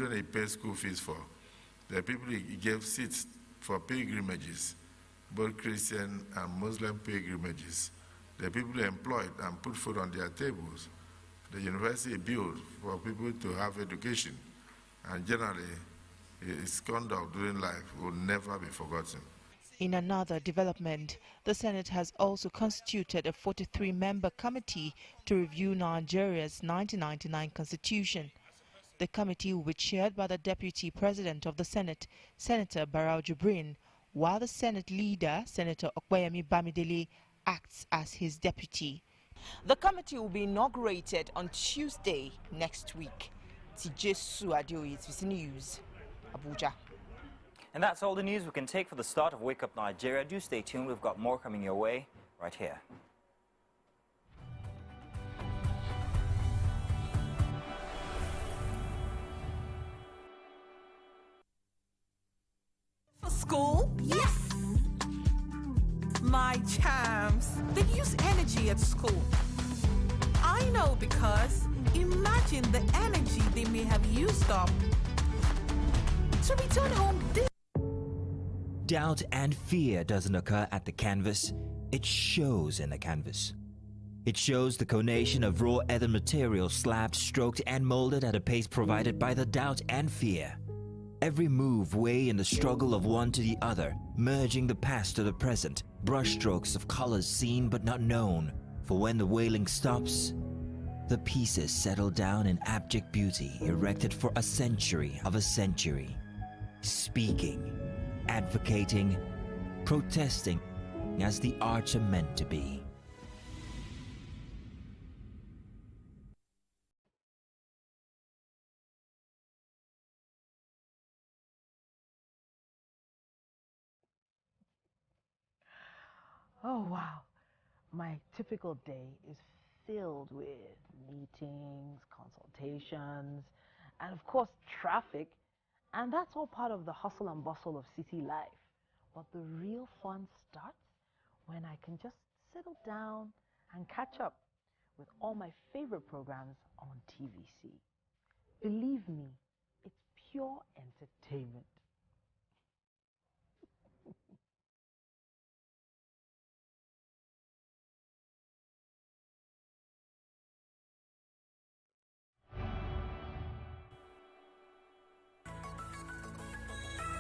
children he paid school fees for, the people he gave seats for pilgrimages, both Christian and Muslim pilgrimages, the people he employed and put food on their tables, the university he built for people to have education, and generally, his conduct during life will never be forgotten. In another development, the Senate has also constituted a 43-member committee to review Nigeria's 1999 constitution. The committee will be chaired by the Deputy President of the Senate, Senator Barau Jibrin, while the Senate leader, Senator Okpeyemi Bamidele, acts as his deputy. The committee will be inaugurated on Tuesday next week. Tijesu Adeoye, TVC News, Abuja. And that's all the news we can take for the start of Wake Up Nigeria. Do stay tuned. We've got more coming your way right here. For school? Yes! My champs, they use energy at school. I know because imagine the energy they may have used up to return home. Doubt and fear doesn't occur at the canvas, it shows in the canvas. It shows the conation of raw earthen material slabbed, stroked and molded at a pace provided by the doubt and fear. Every move way in the struggle of one to the other, merging the past to the present, brushstrokes of colors seen but not known, for when the wailing stops, the pieces settle down in abject beauty erected for a century of a century. Speaking, advocating, protesting as the arts are meant to be. Oh wow, my typical day is filled with meetings, consultations, and of course traffic. And that's all part of the hustle and bustle of city life. But the real fun starts when I can just settle down and catch up with all my favorite programs on TVC. Believe me, it's pure entertainment.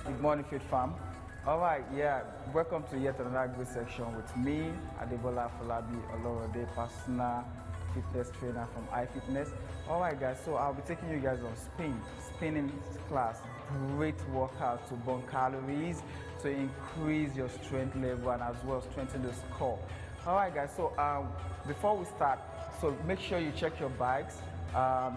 Good morning, Fit Farm. All right, yeah, welcome to yet another good section with me, Adebola Falabi Olorode, personal fitness trainer from iFitness. All right, guys, so I'll be taking you guys on spinning class. Great workout to burn calories, to increase your strength level, and as well strengthen the core. All right, guys, so before we start, so make sure you check your bikes,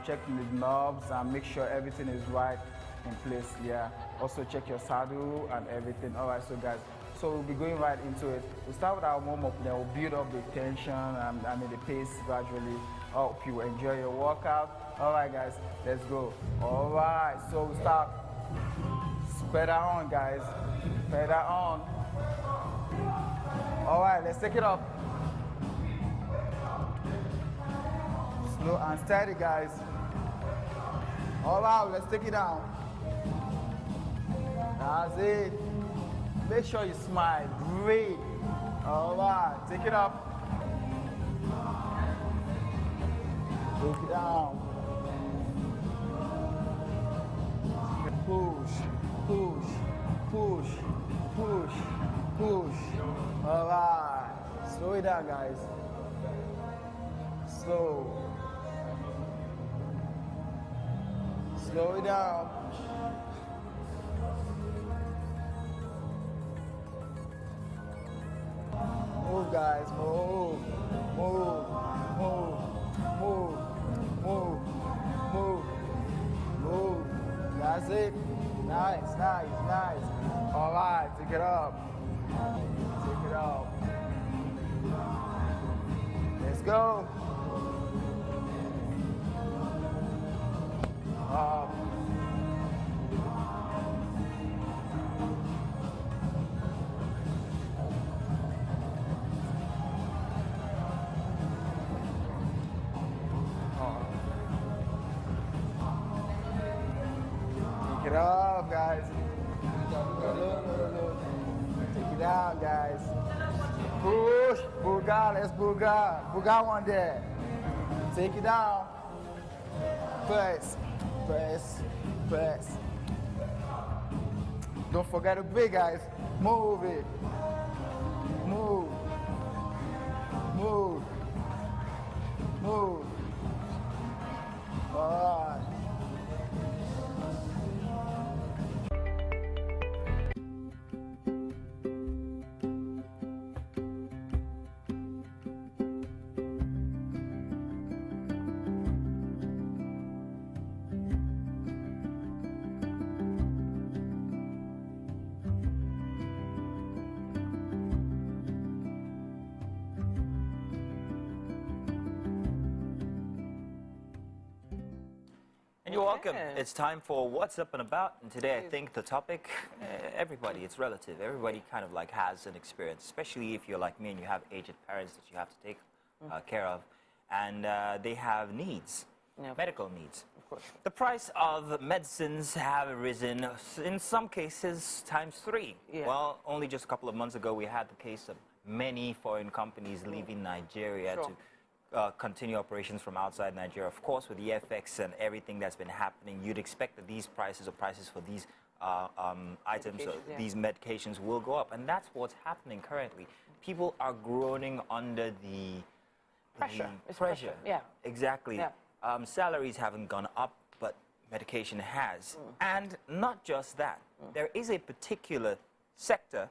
check the knobs, and make sure everything is right in place. Yeah, also check your saddle and everything. All right, so guys, so we'll be going right into it. We'll start with our warm-up, then we'll build up the tension and the pace gradually. Hope you enjoy your workout. All right, guys, let's go. All right, so we'll start. Pedal on, guys. Pedal on. All right, let's take it up. Slow and steady, guys. All right, let's take it down. That's it. Make sure you smile. Great. All right, take it up. Take it down. Push, push, push, push, push. All right. Slow it down, guys. Slow. Slow it down. Move, guys, move, move, move, move, move, move, move. That's it. Nice, nice, nice. All right, take it up. Take it up. Let's go. Up. Take it off, guys. Take it down, guys. Push, booga, let's booga. Booga one there. Take it down. Press, press, press. Don't forget to breathe, guys. Move it. Move. Move. Move. All right. You're welcome. It's time for What's Up and About. And today I think the topic, everybody, it's relative. Everybody kind of like has an experience, especially if you're like me and you have aged parents that you have to take care of. And they have needs, medical needs. Of course. The price of medicines have risen, in some cases, ×3. Yeah. Well, only just a couple of months ago, we had the case of many foreign companies leaving Nigeria to continue operations from outside Nigeria. Of course, with the FX and everything that's been happening, you'd expect that these prices or prices for these items, these medications will go up. And that's what's happening currently. People are groaning under the pressure. Yeah. Exactly. Yeah. Salaries haven't gone up, but medication has. And not just that. There is a particular sector,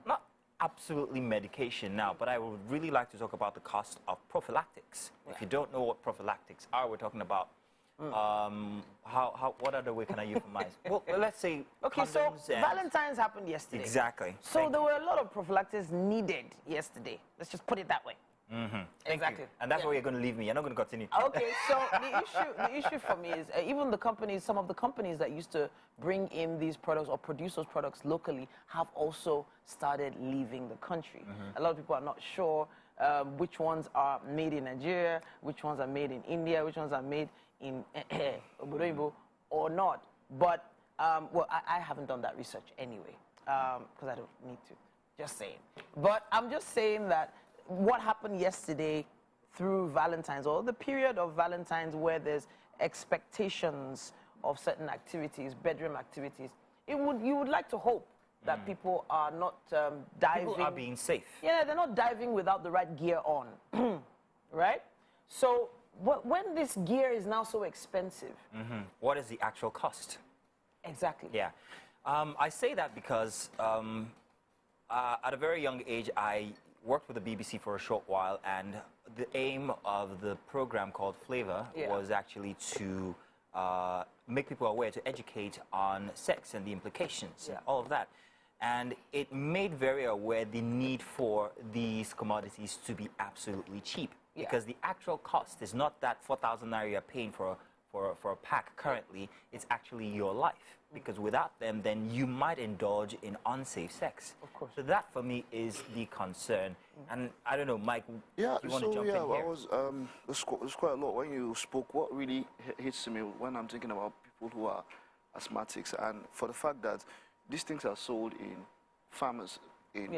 not absolutely medication now, but I would really like to talk about the cost of prophylactics. If you don't know what prophylactics are, we're talking about what other way can I euphemize? well, let's say Okay, so condoms and Valentine's happened yesterday. exactly. So there were a lot of prophylactics needed yesterday. Let's just put it that way. Exactly. And that's where you're going to leave me. You're not going to continue. Okay, so the issue for me is even the companies, some of the companies that used to bring in these products or produce those products locally have also started leaving the country. A lot of people are not sure which ones are made in Nigeria, which ones are made in India, which ones are made in or not. But, well, I haven't done that research anyway, because I don't need to, just saying. But I'm just saying that what happened yesterday through Valentine's, or the period of Valentine's where there's expectations of certain activities, bedroom activities, you would like to hope that people are not diving. People are being safe. Yeah, they're not diving without the right gear on, right? So when this gear is now so expensive. What is the actual cost? Exactly. Yeah. I say that because at a very young age, I worked with the BBC for a short while, and the aim of the program called Flavor was actually to make people aware, to educate on sex and the implications, all of that. And it made very aware the need for these commodities to be absolutely cheap, because the actual cost is not that 4,000 naira you're paying for a pack currently. It's actually your life, because without them, then you might indulge in unsafe sex. Of course. So that, for me, is the concern. And I don't know, Mike, yeah, you want to jump in here? There's quite a lot. When you spoke, what really hits me when I'm thinking about people who are asthmatics, and for the fact that these things are sold in pharmacies.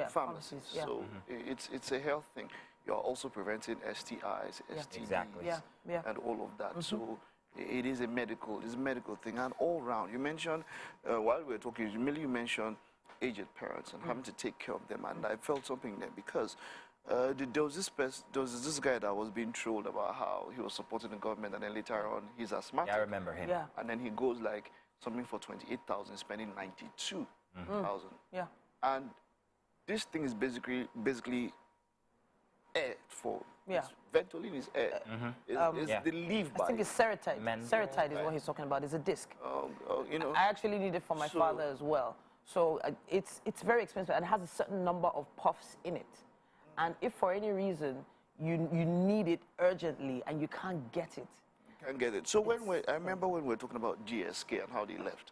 Pharmacies, So it's a health thing. You're also preventing STIs, STDs, Exactly. and all of that. So it is a medical thing, and all round. You mentioned while we were talking, you mentioned aged parents and having to take care of them, and I felt something there because there was this guy that was being trolled about how he was supporting the government, and then later on he's asthmatic. Yeah, I remember him. Yeah. And then he goes like something for 28,000, spending 92,000. Yeah. And this thing is basically air for. Yeah. Ventolin is air. It's the leaf by. I think it's Seretide. Seretide is what he's talking about. It's a disc. You know. I actually need it for my father as well. So it's very expensive, and it has a certain number of puffs in it. And if for any reason you need it urgently and you can't get it. Can't get it. So I remember when we were talking about GSK and how they left,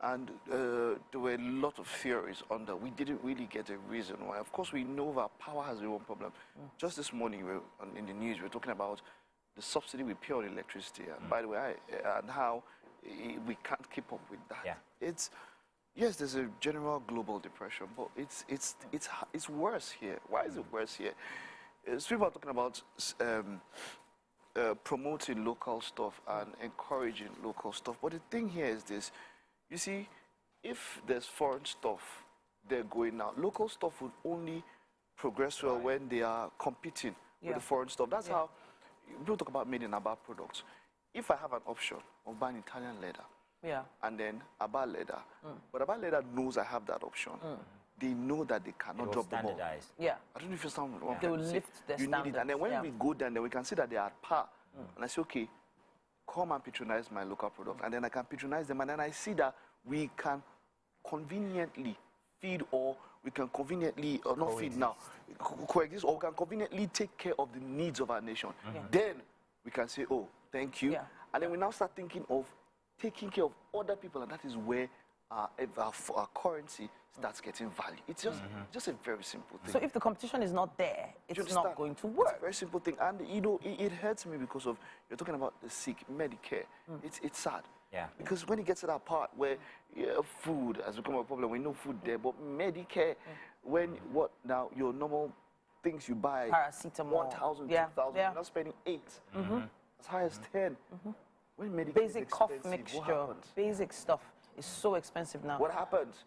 and there were a lot of theories on that. We didn't really get a reason why. Of course, we know that power has their own problem. Just this morning, in the news, we were talking about the subsidy we pay on electricity, and by the way, and how we can't keep up with that. Yeah. Yes, there's a general global depression, but it's worse here. Why is it worse here? People are talking about promoting local stuff and encouraging local stuff, but the thing here is this: you see, if there's foreign stuff they're going out, local stuff would only progress well when they are competing with the foreign stuff. That's how people talk about made in Aba products. If I have an option of buying Italian leather, and then Aba leather, but Aba leather knows I have that option. They know that they cannot drop the ball. Yeah. I don't know if you understand what They I'm will saying. lift the You standards. need it, and then when we go down there, we can see that they are at par. And I say, okay, come and patronize my local product, and then I can patronize them, and then I see that we can conveniently feed, or we can conveniently, or not feed now, coexist, or we can conveniently take care of the needs of our nation. Then we can say, oh, thank you. And then we now start thinking of taking care of other people, and that is where our currency starts getting value. It's just a very simple thing. So if the competition is not there, it's not going to work. It's a very simple thing. And, you know, it hurts me because of, you're talking about the sick, Medicare. It's sad. Yeah. Because when it gets to that part where food has become a problem, we know food there, but Medicare, when now your normal things you buy, paracetamol, 1,000, 2,000, you're not spending 8, as high as 10. When Medicare basic is cough expensive, mixture, what happens? basic stuff is so expensive now. What happens?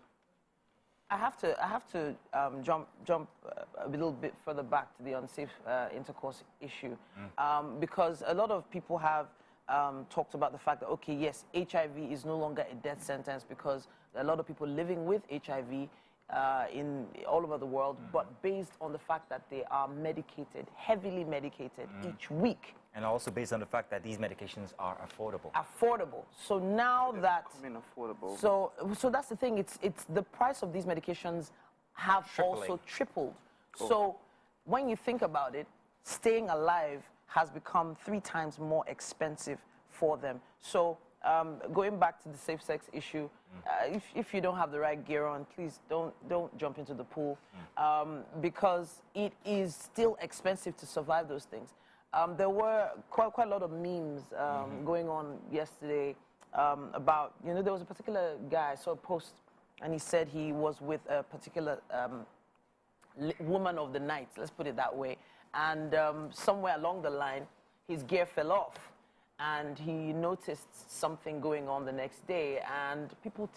I have to jump a little bit further back to the unsafe intercourse issue, because a lot of people have talked about the fact that, okay, yes, HIV is no longer a death sentence because a lot of people living with HIV in all over the world, but based on the fact that they are medicated, heavily medicated each week. And also based on the fact that these medications are affordable. Affordable. So now that affordable. So that's the thing. It's the price of these medications have also tripled. So when you think about it, staying alive has become 3 times more expensive for them. So going back to the safe sex issue, if you don't have the right gear on, please don't jump into the pool, because it is still expensive to survive those things. There were quite a lot of memes going on yesterday about, you know, there was a particular guy, I saw a post, and he said he was with a particular woman of the night, let's put it that way, and somewhere along the line, his gear fell off, and he noticed something going on the next day, and people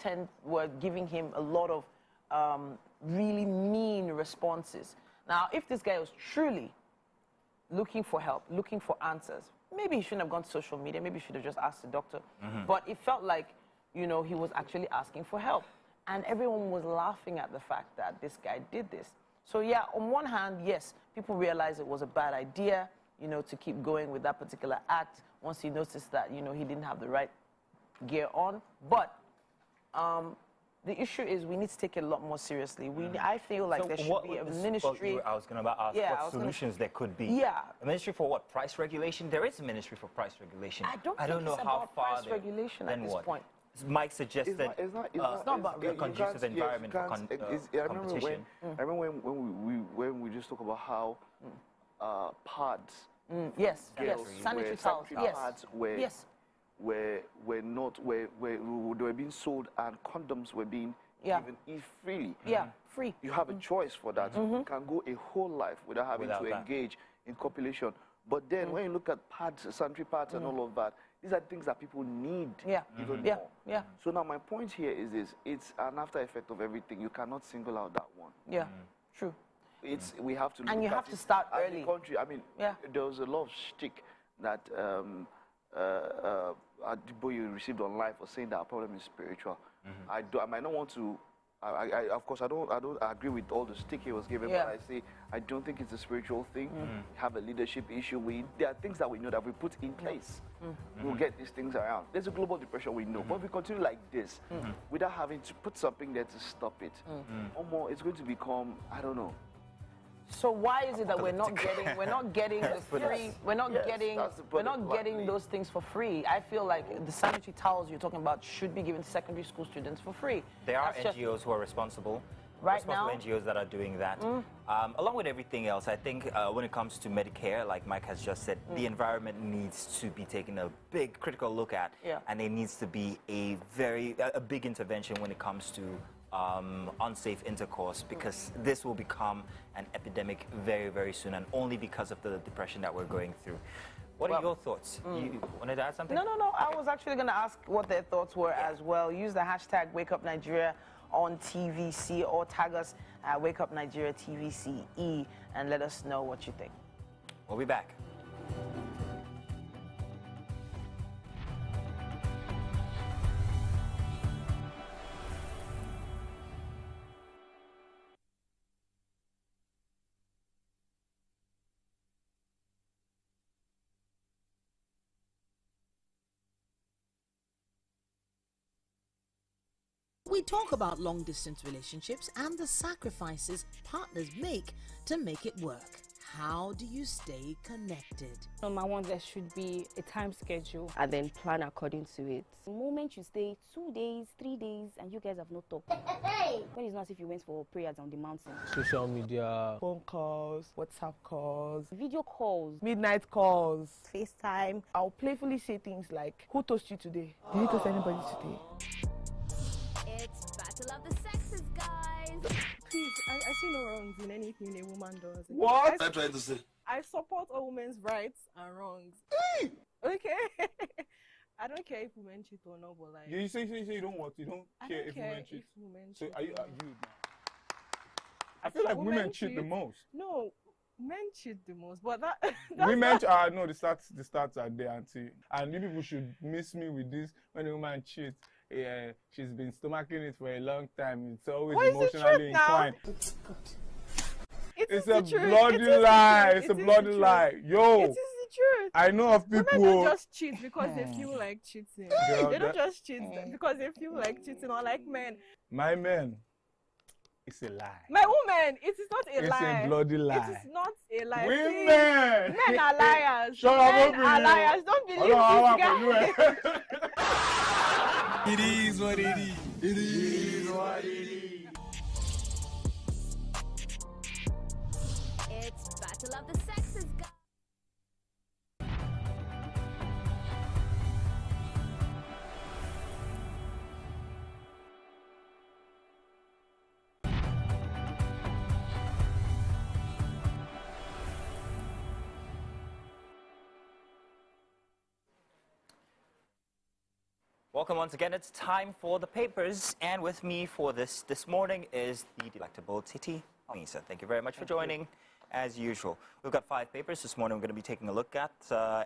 were giving him a lot of really mean responses. Now, if this guy was truly looking for help, looking for answers, maybe he shouldn't have gone to social media, maybe he should have just asked the doctor, but it felt like, you know, he was actually asking for help, and everyone was laughing at the fact that this guy did this. So yeah, on one hand, yes, people realized it was a bad idea, you know, to keep going with that particular act once he noticed that, you know, he didn't have the right gear on. But the issue is we need to take it a lot more seriously. I feel like there should be a ministry. I was going to ask what solutions there could be. Yeah. A ministry for what? Price regulation? There is a ministry for price regulation. I don't know how far price regulation at this point. Mike suggested it's not about a conducive environment for competition. I remember when we just talk about how pads, yes, sanitary towels, pads were being sold, and condoms were being given freely. Yeah, free. You have a choice for that. You can go a whole life without having to engage in copulation. But then when you look at pads, sanitary pads, and all of that, these are things that people need even more. Yeah. So now my point here is this: it's an after effect of everything. You cannot single out that one. Yeah, true. We have to. And you have to start early. The country, I mean, there was a lot of shtick that Adibo you received online for saying that our problem is spiritual. I might not want to. Of course, I don't agree with all the stick he was given, but I say I don't think it's a spiritual thing. We have a leadership issue. There are things that we know that we put in place. We'll get these things around. There's a global depression, we know, but if we continue like this, without having to put something there to stop it, or more, it's going to become, I don't know. So why is it that we're not getting the free, we're not getting those things for free? I feel like the sanitary towels you're talking about should be given to secondary school students for free. There are NGOs who are responsible. responsible NGOs that are doing that. Along with everything else, I think when it comes to Medicare, like Mike has just said, the environment needs to be taken a big critical look at, and there needs to be a big intervention when it comes to unsafe intercourse, because this will become an epidemic very, very soon, and only because of the depression that we're going through. What are your thoughts? You wanted to add something? No. I was actually going to ask what their thoughts were as well. Use the hashtag #WakeUpNigeria on TVC, or tag us at WakeUpNigeria TVCE and let us know what you think. We'll be back. We talk about long-distance relationships and the sacrifices partners make to make it work. How do you stay connected? On my one, there should be a time schedule. And then plan according to it. The moment you stay 2 days, 3 days, and you guys have no talk. When it's not as if you went for prayers on the mountain. Social media, phone calls, WhatsApp calls, Video calls, midnight calls, FaceTime. I'll playfully say things like, who toast you today? Did you toast anybody today? It's Battle of the Sexes, guys. Please, I see no wrongs in anything a woman does. What? I'm trying to say. I support all women's rights and wrongs. Okay. I don't care if women cheat or not, but like. You say you don't want. You don't care if women cheat. So are you now? I feel like women cheat the most. No, men cheat the most, but that. Women no, the stats are there, auntie. And you people should miss me with this when a woman cheats. Yeah, she's been stomaching it for a long time. It's always emotionally inclined. It's a bloody lie. It's a bloody lie. Yo. It is the truth. I know of people. Women don't just cheat because they feel like cheating. They don't just cheat because they feel like cheating, or like men. My men, it's a lie. My woman, it is not a lie. It's a bloody lie. It is not a lie. Women! Men are liars. Shut Men up, are liars. Don't believe this guy. It is what it is. It is what it is. It's Battle of the Sexes, guys. Welcome once again. It's time for the papers, and with me for this morning is the delectable Titi Misa. Thank you very much for joining, as usual. We've got 5 papers this morning we're going to be taking a look at,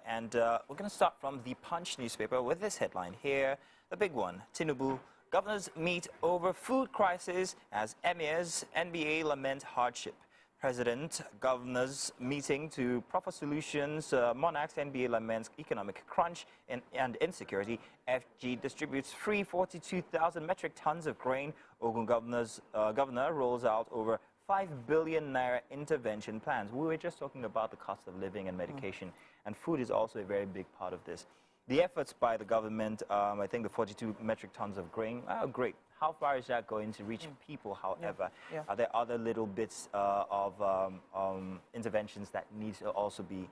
and we're going to start from the Punch newspaper with this headline here, the big one. Tinubu, governors meet over food crisis as emirs, NBA lament hardship. President, governors meeting to proffer solutions. Monarchs, NBA laments economic crunch and insecurity. FG distributes free 42,000 metric tons of grain. Ogun governor rolls out over 5 billion naira intervention plans. We were just talking about the cost of living and medication, and food is also a very big part of this. The efforts by the government, I think the 42 metric tons of grain, great. How far is that going to reach people, however? Are there other little bits of interventions that need to also be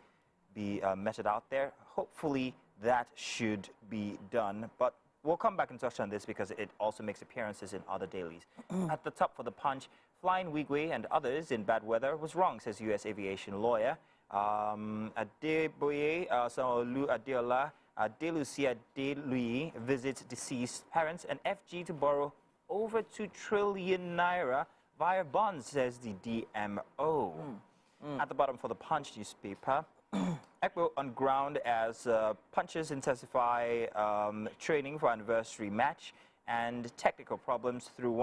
meted out there? Hopefully that should be done, but we'll come back and touch on this because it also makes appearances in other dailies. At the top for the Punch, flying Wigwe and others in bad weather was wrong, says U.S. aviation lawyer. Adeboye Sanwo-Olu Adeola Delucia Delui visits deceased parents, and FG to borrow over 2 trillion naira via bonds, says the DMO. At the bottom for the Punch newspaper, ECBO on ground as punchers intensify training for anniversary match, and technical problems through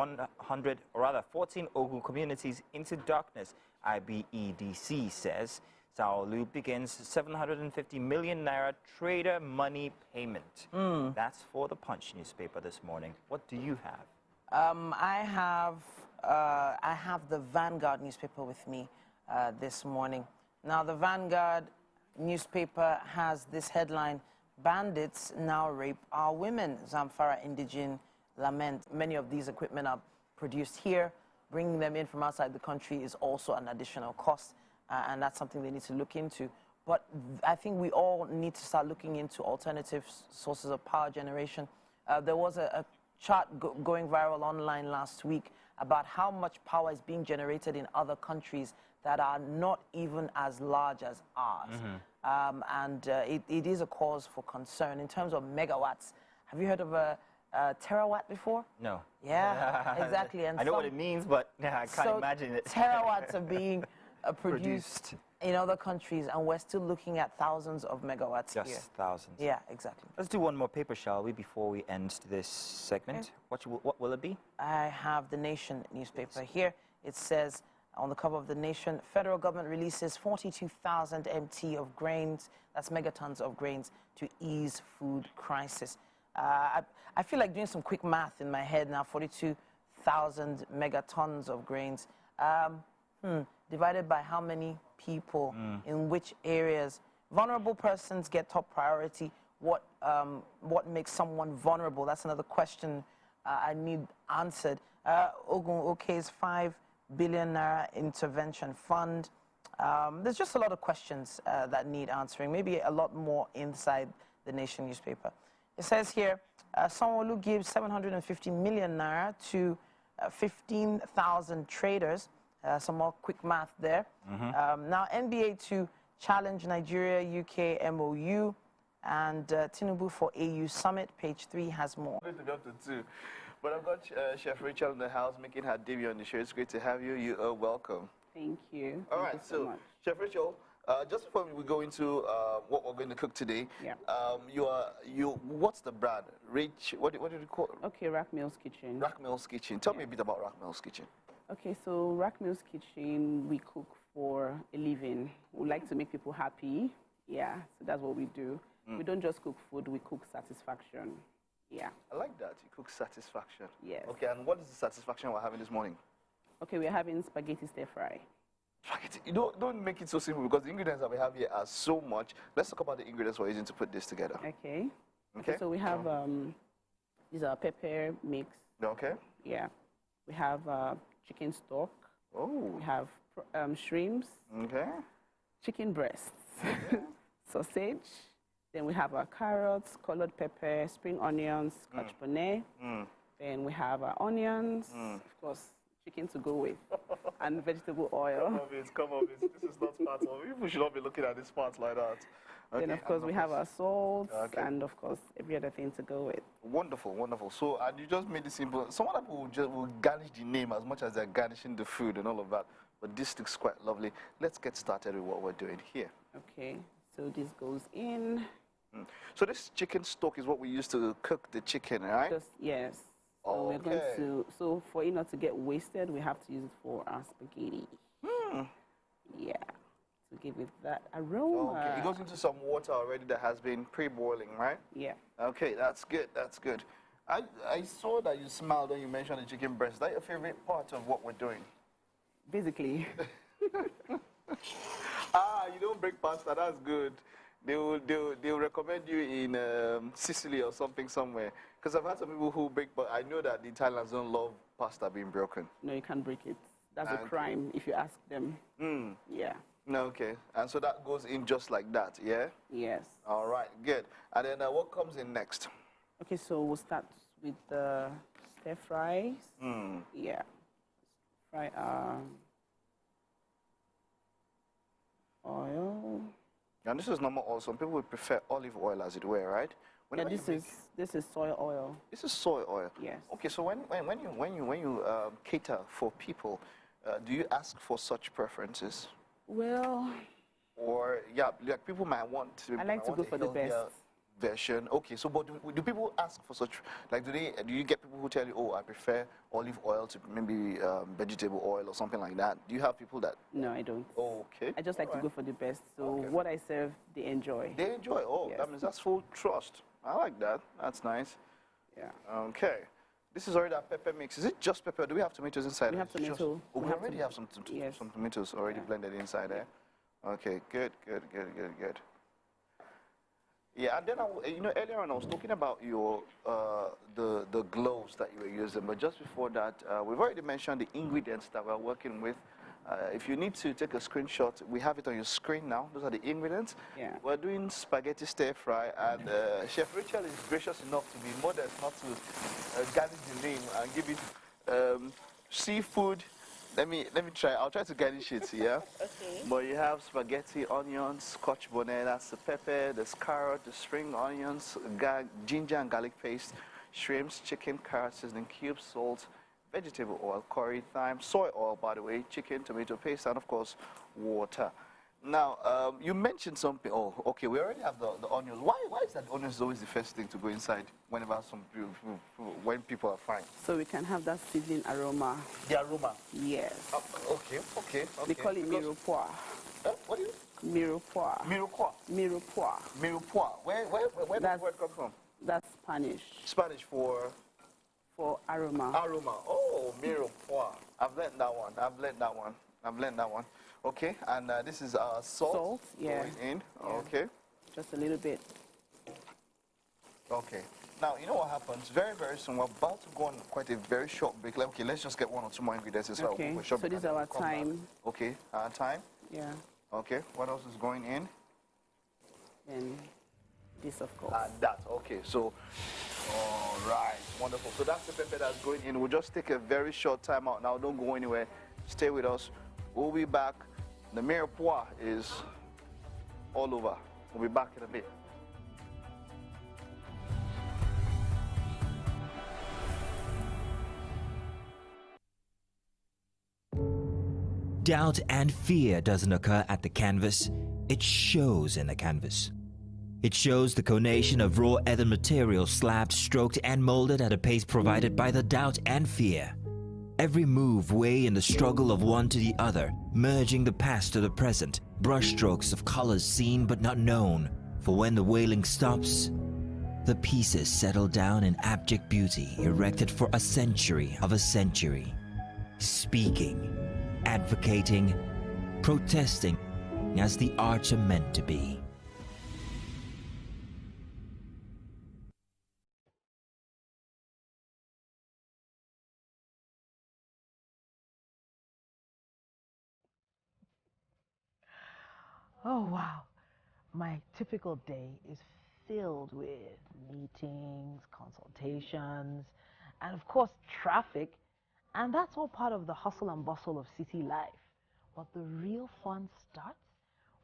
14 Ogun communities into darkness, IBEDC says. Sanwo-Olu begins 750 million naira trader money payment. That's for the Punch newspaper this morning. What do you have? I have the Vanguard newspaper with me this morning. Now, the Vanguard newspaper has this headline: bandits now rape our women. Zamfara indigene lament. Many of these equipment are produced here, bringing them in from outside the country is also an additional cost, and that's something they need to look into. But I think we all need to start looking into alternative sources of power generation. There was a chart going viral online last week about how much power is being generated in other countries that are not even as large as ours. It is a cause for concern. In terms of megawatts, have you heard of a terawatt before? No. Yeah, exactly. And I know what it means, but I can't imagine it. Terawatts are being produced in other countries, and we're still looking at thousands of megawatts here. Just thousands. Yeah, exactly. Let's do one more paper, shall we, before we end this segment? Okay. What will it be? I have the Nation newspaper here. It says on the cover of the Nation, federal government releases 42,000 MT of grains, that's megatons of grains, to ease food crisis. I feel like doing some quick math in my head now, 42,000 megatons of grains. Divided by how many people, in which areas. Vulnerable persons get top priority. What makes someone vulnerable? That's another question I need answered. Ogun Oke's 5 billion naira intervention fund. There's just a lot of questions that need answering, maybe a lot more inside the Nation newspaper. It says here, Sanwo-Olu gives 750 million naira to 15,000 traders. Some more quick math there. Now, NBA to challenge Nigeria-UK MOU, and Tinubu for AU Summit. Page 3 has more. Going to be up to 2. But I've got Chef Rachel in the house making her debut on the show. It's great to have you. You are welcome. Thank you. All right, so Chef Rachel, just before we go into what we're going to cook today, what's the brand? What did you call it? Okay, Rack Mills Kitchen. Rack Mills Kitchen. Tell me a bit about Rack Mills Kitchen. Okay, so Rack Mills Kitchen, we cook for a living. We like to make people happy. Yeah, so that's what we do. We don't just cook food, we cook satisfaction. Yeah. I like that. You cook satisfaction. Yes. Okay, and what is the satisfaction we're having this morning? Okay, we're having spaghetti stir fry. Spaghetti. You don't make it so simple because the ingredients that we have here are so much. Let's talk about the ingredients we're using to put this together. Okay. Okay, so we have these are pepper mix. Okay. Yeah. We have chicken stock. Oh. We have shrimps. Okay. Chicken breasts. Sausage. Then we have our carrots, colored pepper, spring onions, scotch bonnet. Then we have our onions, of course, chicken to go with, and vegetable oil. Come on, this is not part of it. We should not be looking at this part like that. Okay, then, of course, we have our salt, and, of course, every other thing to go with. Wonderful, wonderful. So, and you just made it simple. Some other people will garnish the name as much as they're garnishing the food and all of that. But this looks quite lovely. Let's get started with what we're doing here. Okay, so this goes in. So this chicken stock is what we use to cook the chicken, right? Yes. So we're going to, so for it not to get wasted, we have to use it for our spaghetti. Yeah. To give it that aroma. Okay. It goes into some water already that has been pre-boiling, right? Yeah. Okay, that's good. That's good. I saw that you smiled when you mentioned the chicken breast. Is that your favorite part of what we're doing? Basically. You don't break pasta. That's good. They'll recommend you in Sicily or something somewhere. Because I've had some people who break, but I know that the Italians don't love pasta being broken. No, you can't break it. That's a crime if you ask them. Yeah. No, okay. And so that goes in just like that, yeah? Yes. All right, good. And then what comes in next? Okay, so we'll start with the stir fries. Yeah. Fry oil. And this is normal oil. Some people would prefer olive oil, as it were, right? Yeah, this is soy oil. This is soy oil. Yes. Okay, so when you cater for people, do you ask for such preferences? Well. Or like people might want. I like to go for the best version. Okay, so but do people ask for such? Like, do you get people who tell you, oh, I prefer olive oil to maybe vegetable oil or something like that? Do you have people that? No, I don't. Okay. I just like to go for the best. So what I serve, they enjoy. They enjoy. Oh, yes. That means that's full trust. I like that. That's nice. Yeah. Okay. This is already our pepper mix. Is it just pepper? Do we have tomatoes inside? We have tomato. We already have some tomatoes already blended inside there. Okay, good. Yeah, and then you know, earlier on I was talking about your the gloves that you were using, but just before that, we've already mentioned the ingredients that we're working with. If you need to take a screenshot, we have it on your screen now. Those are the ingredients. Yeah. We're doing spaghetti stir fry, and Chef Rachel is gracious enough to be modest, not to garnish the name and give it seafood. Let me try. I'll try to garnish it, yeah? Okay. But you have spaghetti, onions, scotch bonnet, that's the pepper, there's carrot, the spring onions, ginger and garlic paste, shrimps, chicken, carrots, seasoning cubes, salt, vegetable oil, curry, thyme, soy oil, by the way, chicken, tomato paste, and of course, water. Now, you mentioned something. Oh, okay, we already have the onions. Why is that onions always the first thing to go inside whenever when people are frying? So we can have that sizzling aroma. The aroma? Yes. Okay. They call it mirepoix. What do you? Mirepoix. Mirepoix. Mirepoix. Mirepoix. Where does the word come from? That's Spanish. Spanish for? For aroma. Aroma. Oh, mirepoix. I've learned that one. Okay, and this is salt. Salt, yeah. Going in. Yeah. Okay. Just a little bit. Okay. Now, you know what happens? Very, very soon, we're about to go on quite a very short break. Okay, let's just get one or two more ingredients as well. Okay, so this is our thyme. Okay, thyme. Yeah. Okay, what else is going in? And this, of course. And that, okay. So, all right, wonderful. So that's the pepper that's going in. We'll just take a very short time out now. Don't go anywhere. Stay with us. We'll be back. The mirepoix is all over. We'll be back in a bit. Doubt and fear doesn't occur at the canvas, it shows in the canvas. It shows the conation of raw earthen material slabbed, stroked and molded at a pace provided by the doubt and fear. Every move way in the struggle of one to the other, merging the past to the present, brushstrokes of colors seen but not known. For when the wailing stops, the pieces settle down in abject beauty erected for a century of a century. Speaking, advocating, protesting as the arts are meant to be. Oh, wow. My typical day is filled with meetings, consultations, and of course, traffic. And that's all part of the hustle and bustle of city life. But the real fun starts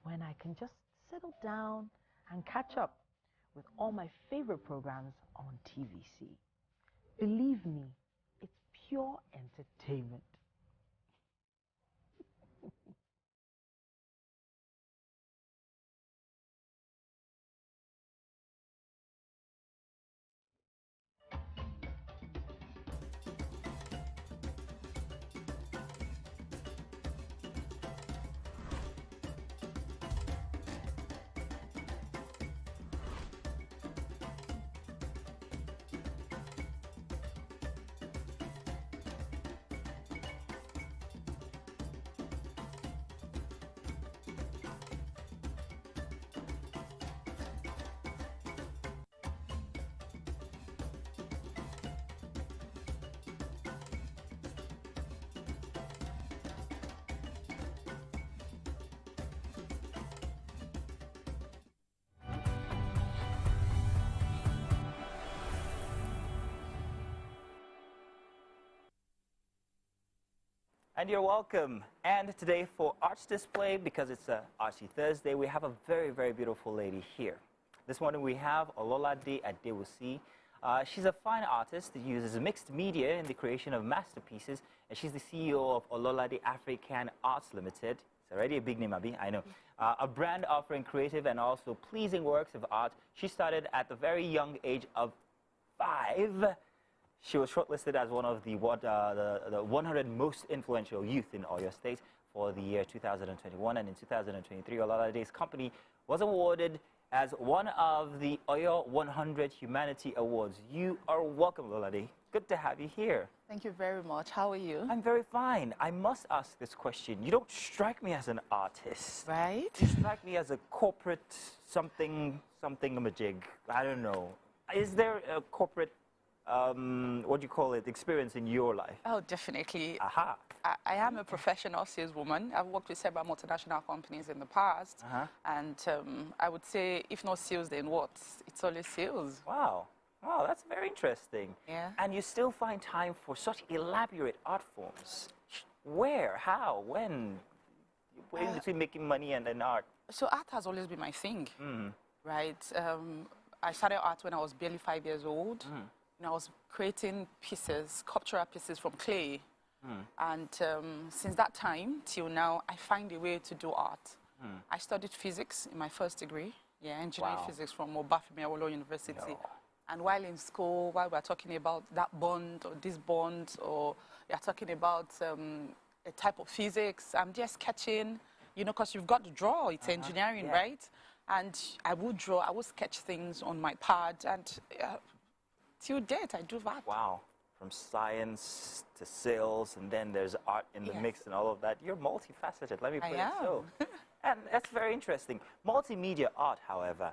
when I can just settle down and catch up with all my favorite programs on TVC. Believe me, it's pure entertainment. And you're welcome. And today for Arts Display, because it's a Artsy Thursday, we have a very, very beautiful lady here. This morning we have Ololade Adewusi. She's a fine artist that uses mixed media in the creation of masterpieces, and she's the CEO of Ololade African Arts Limited. It's already a big name, Abi, I know. A brand offering creative and also pleasing works of art. She started at the very young age of 5. She was shortlisted as one of the 100 most influential youth in Oyo State for the year 2021. And in 2023, Ololade's company was awarded as one of the Oyo 100 Humanity Awards. You are welcome, Ololade. good to have you here. Thank you very much. How are you? I'm very fine. I must ask this question. You don't strike me as an artist. Right. You strike me as a corporate something-a-majig. I don't know. Is there a corporate, what do you call it, experience in your life? Oh, definitely. Aha. I am a professional saleswoman. I've worked with several multinational companies in the past. And I would say, if not sales, then what? It's always sales. Wow. Wow, that's very interesting. Yeah. And you still find time for such elaborate art forms. Where? How? When? In between making money and then art? So art has always been my thing, right? I started art when I was barely 5 years old. And I was creating pieces, sculptural pieces from clay. And since that time till now, I find a way to do art. I studied physics in my first degree, engineering physics from Obafemi Awolowo University. And while in school, while we're talking about that bond or this bond, or you're talking about a type of physics, I'm just sketching, you know, because you've got to draw. It's engineering, right? And I would draw, I would sketch things on my pad, and till date, I do that. Wow. From science to sales, and then there's art in the mix and all of that. You're multifaceted, let me put it so. And that's very interesting. Multimedia art, however,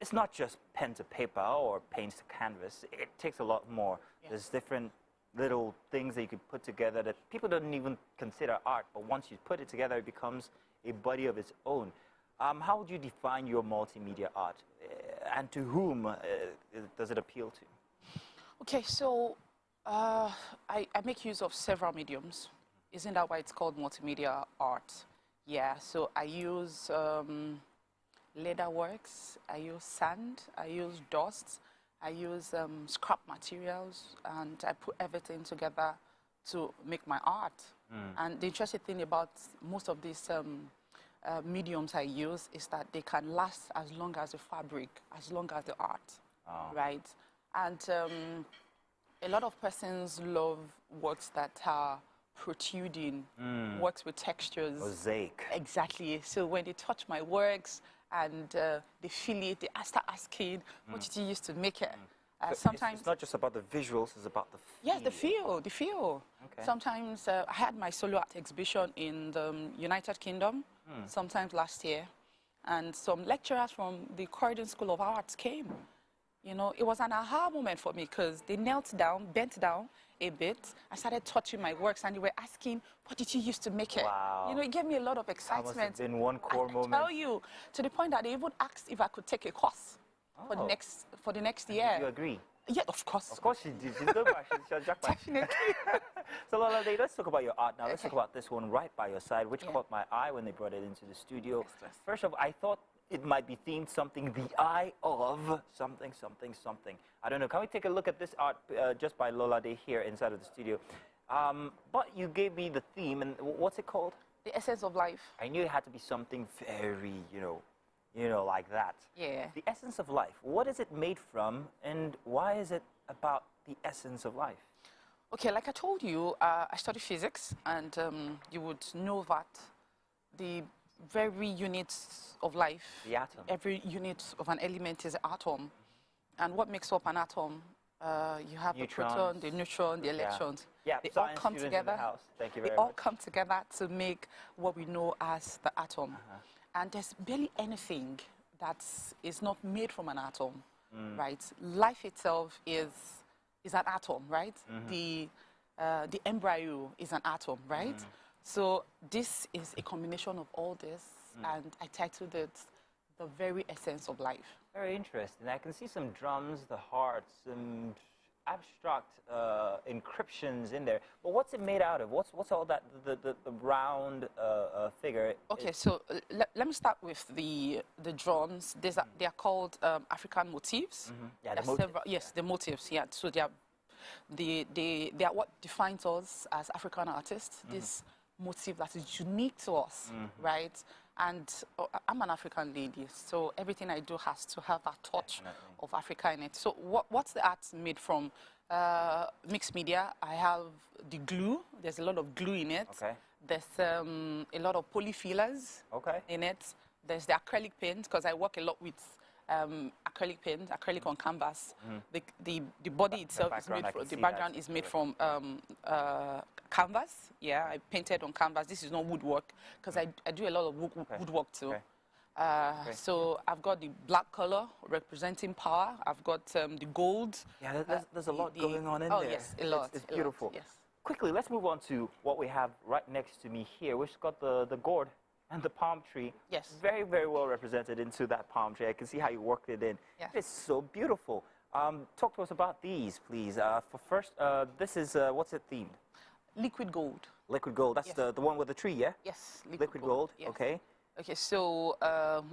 it's not just pen to paper or paint to canvas. It takes a lot more. There's different little things that you could put together that people don't even consider art, but once you put it together, it becomes a body of its own. How would you define your multimedia art, and to whom does it appeal to? Okay, so I make use of several mediums. Isn't that why it's called multimedia art? Yeah, so I use leather works, I use sand, I use dust, I use scrap materials, and I put everything together to make my art. And the interesting thing about most of these mediums I use is that they can last as long as the fabric, as long as the art, right? And a lot of persons love works that are protruding, works with textures. Mosaic. Exactly. So when they touch my works and they feel it, they start asking, what did you use to make it? Sometimes it's not just about the visuals, it's about the feel. Yes, the feel. Okay. Sometimes I had my solo art exhibition in the United Kingdom, sometimes last year, and some lecturers from the Croydon School of Arts came. You know, it was an aha moment for me because they knelt down, bent down a bit. I started touching my works and they were asking, what did you use to make it? Wow. You know, it gave me a lot of excitement. That must have been one core moment. I tell you, to the point that they even asked if I could take a course for the next year. Did you agree? Yeah, of course. Of course she did. She's good. Definitely. So Lola, let's talk about your art now. Let's talk about this one right by your side, which caught my eye when they brought it into the studio. Yes. First of all, I thought it might be themed something, the eye of something, something, something. I don't know. Can we take a look at this art just by Lola Day here inside of the studio? But you gave me the theme, and what's it called? The essence of life. I knew it had to be something very, you know, like that. Yeah. The essence of life. What is it made from, and why is it about the essence of life? Okay, like I told you, I study physics, and you would know that the very units of life, the atom, every unit of an element is an atom. And what makes up an atom? You have the proton, the neutron, the electrons. Yeah, they all come together. Thank you very much. They all come together to make what we know as the atom. And there's barely anything that is not made from an atom, right? Life itself is an atom, right? The embryo is an atom, right? So this is a combination of all this, and I titled it The Very Essence of Life. Very interesting. I can see some drums, the hearts, some abstract encryptions in there. But what's it made out of? What's all that, the round figure? Okay, so let me start with the drums. They are called African motifs. Yeah, the motifs. Yes, the motifs, yeah. So they are what defines us as African artists. This motif that is unique to us, right? And I'm an African lady, so everything I do has to have that touch of Africa in it. So what's the art made from? Mixed media. I have the glue. There's a lot of glue in it. Okay. There's a lot of polyfillers in it. There's the acrylic paint, because I work a lot with acrylic paint, acrylic on canvas. The body itself is made from, the background is made from canvas. Yeah, I painted on canvas. This is not woodwork because I do a lot of woodwork too. So I've got the black color representing power. I've got the gold. Yeah, there's a lot going on in there. Oh yes, a lot. It's beautiful. Lot, yes. Quickly, let's move on to what we have right next to me here. We've got the gourd and the palm tree. Yes. Very, very well represented into that palm tree. I can see how you worked it in. Yes. It's so beautiful. Talk to us about these, please. For first, this is, what's it themed? Liquid gold. Liquid gold. That's the one with the tree, yeah? Yes. Liquid gold. Yes. Okay. Okay, so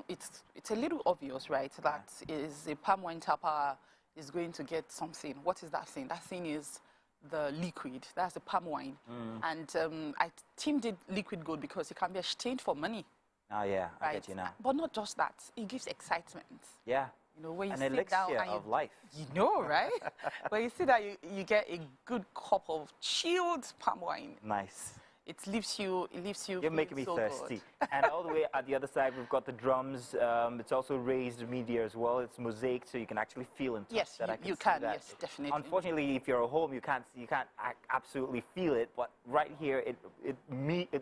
it's a little obvious, right? That is a palm wine tapper is going to get something. What is that thing? That thing is the liquid. That's the palm wine. And I teamed it liquid gold because it can be exchanged for money. Oh, yeah, right? I get you now. But not just that. It gives excitement. Yeah. You know, when you and sit elixir down and of life. You know, right? When you sit down, you get a good cup of chilled palm wine. Nice. It leaves you. You're making me so thirsty. Good. And all the way at the other side, we've got the drums. It's also raised media as well. It's mosaic, so you can actually feel and touch yes, that. You can. Yes, definitely. Unfortunately, if you're at home, you can't absolutely feel it. But right here, it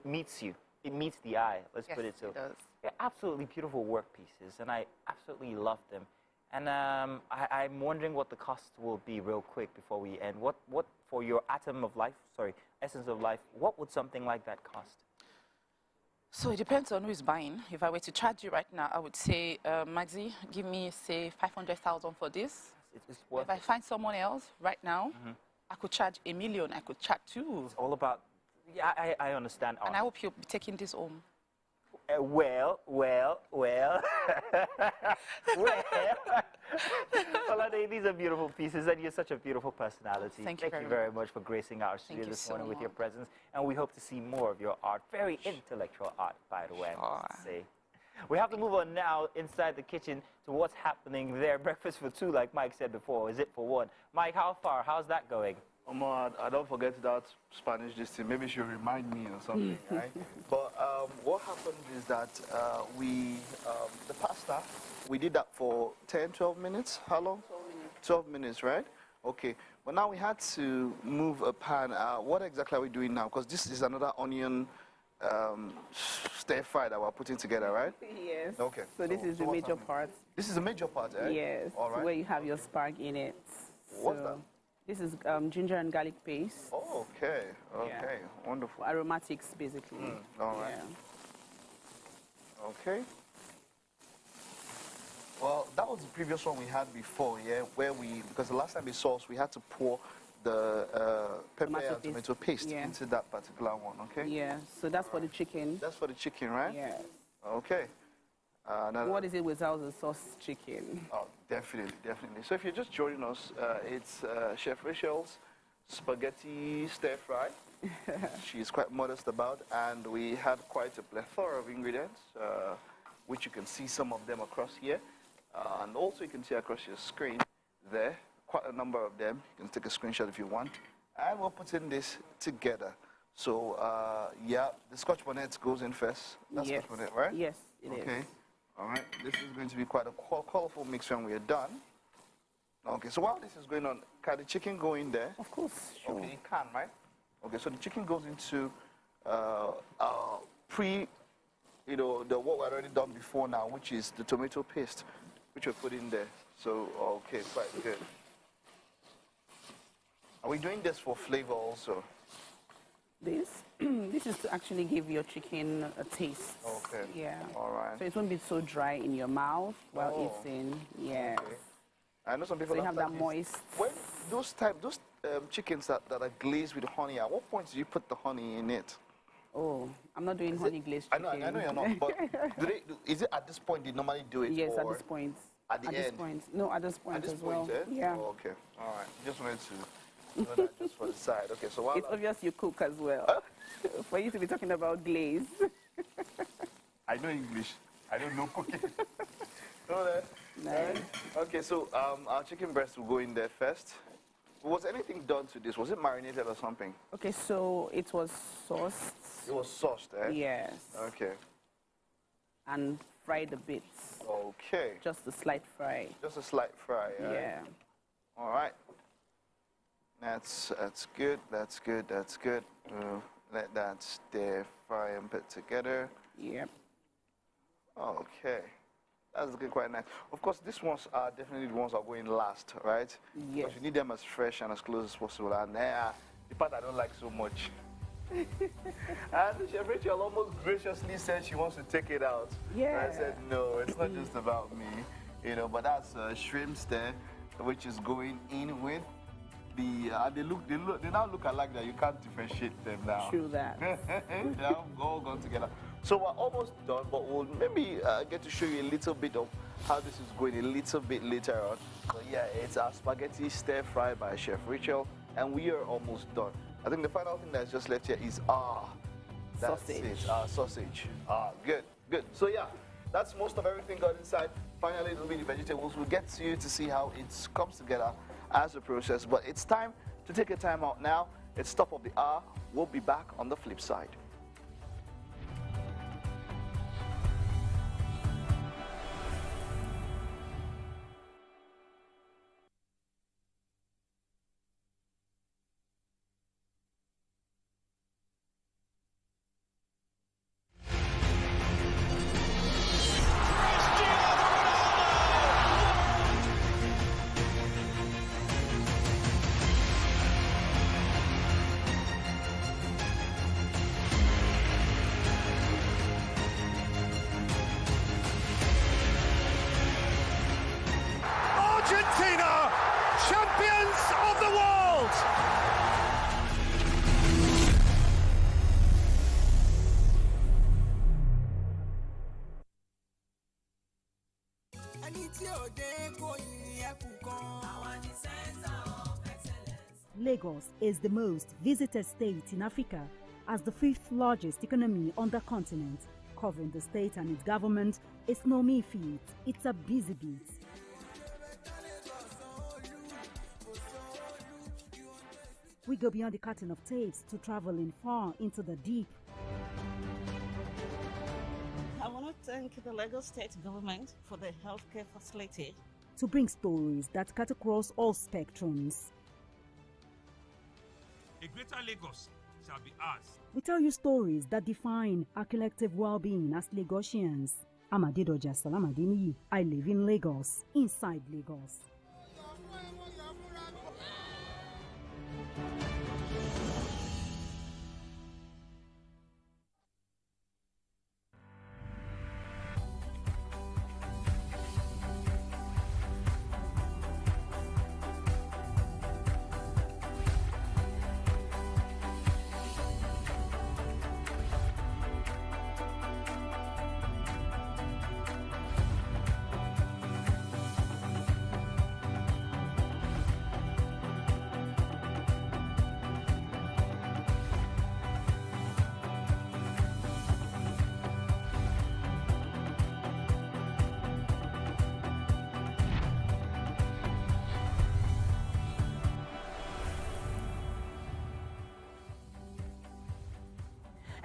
meets you. It meets the eye. Let's put it so. It does. They're absolutely beautiful work pieces, and I absolutely love them. And I'm wondering what the cost will be real quick before we end. What for your essence of life, what would something like that cost? So it depends on who is buying. If I were to charge you right now, I would say, Maxi, give me, say, 500,000 for this. It's worth if I find someone else right now, I could charge $1 million. I could charge $2 million. It's all about, yeah, I understand. And I hope you'll be taking this home. Well. Olade, these are beautiful pieces, and you're such a beautiful personality. Thank you very much for gracing our studio this morning with your presence, and we hope to see more of your art. Very intellectual art, by the way, I must say. We have to move on now inside the kitchen to what's happening there. Breakfast for two, like Mike said before. Is it for one? Mike, how far? How's that going? I don't forget that Spanish this thing. Maybe she'll remind me or something, right? But what happened is that the pasta, we did that for 10, 12 minutes. How long? 12 minutes. 12 minutes, right? Okay. But now we had to move a pan. What exactly are we doing now? Because this is another onion stir fry that we're putting together, right? Yes. Okay. So this is the major part. This is the major part, eh? Yes. All right. Where you have your spark in it. What's that? This is ginger and garlic paste. Oh, okay. Okay. Yeah. Wonderful. Aromatics, basically. All right. Yeah. Okay. Well, that was the previous one we had before, yeah, where because the last time we sauced, we had to pour the pepper and tomato paste into that particular one, okay? Yeah, so that's for the chicken. That's for the chicken, right? Yeah. Okay. Now, what is it without the sauce chicken? Oh, definitely. So if you're just joining us, it's Chef Rachel's spaghetti stir fry. She's quite modest about, and we had quite a plethora of ingredients, which you can see some of them across here. And also you can see across your screen there, quite a number of them. You can take a screenshot if you want. And we're putting this together. So, yeah, the Scotch bonnet goes in first. That's Scotch bonnet, right? Yes, it is. Okay. All right. This is going to be quite a colorful mix when we are done. Okay, so while this is going on, can the chicken go in there? Of course, sure. Okay, it can, right? Okay, so the chicken goes into what we've already done before now, which is the tomato paste, which we put in there. So, okay, quite good. Are we doing this for flavor also? This is to actually give your chicken a taste. Okay. Yeah. All right. So it won't be so dry in your mouth while eating. Yes. Okay. I know some people. So you have that moist. When those chickens that are glazed with honey, at what point do you put the honey in it? Oh, I'm not doing honey glazed chicken. I know you're not. But is it at this point they normally do it? Yes, at this point. At the end? This point. No, at this point as well. Yeah. Oh, okay. All right. Just wanted to. That just for the side. Okay, so while it's obvious you cook as well. For you to be talking about glaze. I know English. I don't know cooking. Know that? Nice. Okay, so our chicken breast will go in there first. Was anything done to this? Was it marinated or something? Okay, so it was sauced. It was sauced, eh? Yes. Okay. and fry the bits. Okay. Just a slight fry. Just a slight fry, right? Yeah. All right. That's good. That's good. That's good. Let that stir fry and put together. Yep. Okay. That's looking quite nice. Of course, these ones are definitely the ones that are going last, right? Yes. Because you need them as fresh and as close as possible. And the part I don't like so much. And Chef Rachel almost graciously said she wants to take it out. Yeah. I said, no, it's not just about me. You know, but that's shrimps there, which is going in with the, they now look alike that you can't differentiate them now. True that. They're all gone together. So we're almost done, but we'll maybe get to show you a little bit of how this is going a little bit later on. So yeah, it's our spaghetti stir fry by Chef Rachel, and we are almost done. I think the final thing that's just left here is that's sausage. It, sausage. Good, good. So yeah, that's most of everything got inside. Finally, it'll be the vegetables. We'll get to you to see how it comes together as a process. But it's time to take a time out now. It's top of the hour. We'll be back on the flip side. Argentina, champions of the world! Lagos is the most visited state in Africa as the 5th largest economy on the continent. Covering the state and its government is no mean feat. It's a busy beat. We go beyond the curtain of tapes to traveling far into the deep. I want to thank the Lagos State government for the healthcare facility. To bring stories that cut across all spectrums. A greater Lagos shall be ours. We tell you stories that define our collective well-being as Lagosians. I'm Adedoja Salamadini. I live in Lagos, inside Lagos.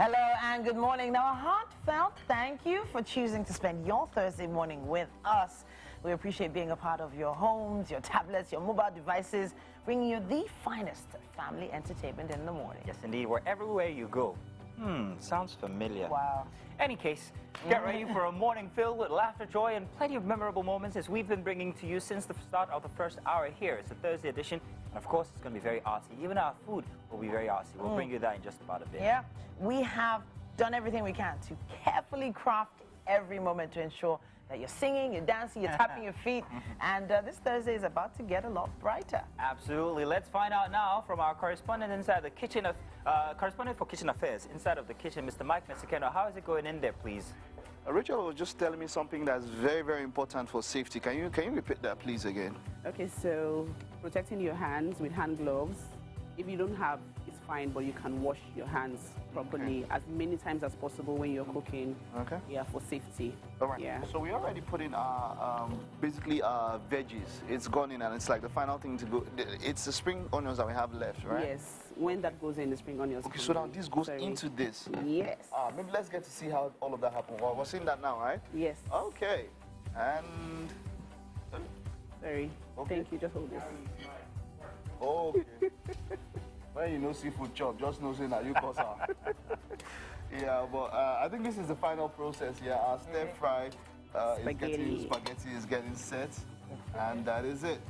Hello and good morning. Now, a heartfelt thank you for choosing to spend your Thursday morning with us. We appreciate being a part of your homes, your tablets, your mobile devices, bringing you the finest family entertainment in the morning. Yes, indeed. We're everywhere you go. Sounds familiar. Wow. Any case, get ready for a morning filled with laughter, joy, and plenty of memorable moments as we've been bringing to you since the start of the first hour here. It's a Thursday edition, and of course, it's going to be very artsy. Even our food will be very artsy. We'll bring you that in just about a bit. Yeah, we have done everything we can to carefully craft every moment to ensure that you're singing, you're dancing, you're tapping your feet, and this Thursday is about to get a lot brighter. Absolutely. Let's find out now from our correspondent inside the kitchen of, correspondent for kitchen affairs inside of the kitchen, Mr. Mike Mesikeno. How is it going in there, please? Rachel was just telling me something that's very, very important for safety. Can you repeat that, please, again? Okay, so protecting your hands with hand gloves. If you don't have, it's fine, but you can wash your hands properly as many times as possible when you're cooking. Okay. Yeah, for safety. All right. Yeah. So we already put in our basically our veggies. It's gone in, and it's like the final thing to go. It's the spring onions that we have left, right? Yes. When that goes in, the spring onions. Okay. So now this goes into this. Yes. Maybe let's get to see how all of that happened. Well, we're seeing that now, right? Yes. Okay. And. Sorry. Okay. Thank you. Just hold this. Okay. When you know seafood chop, just know saying that you cause her. Yeah, but I think this is the final process. Yeah, our stir fry spaghetti is getting set, and that is it.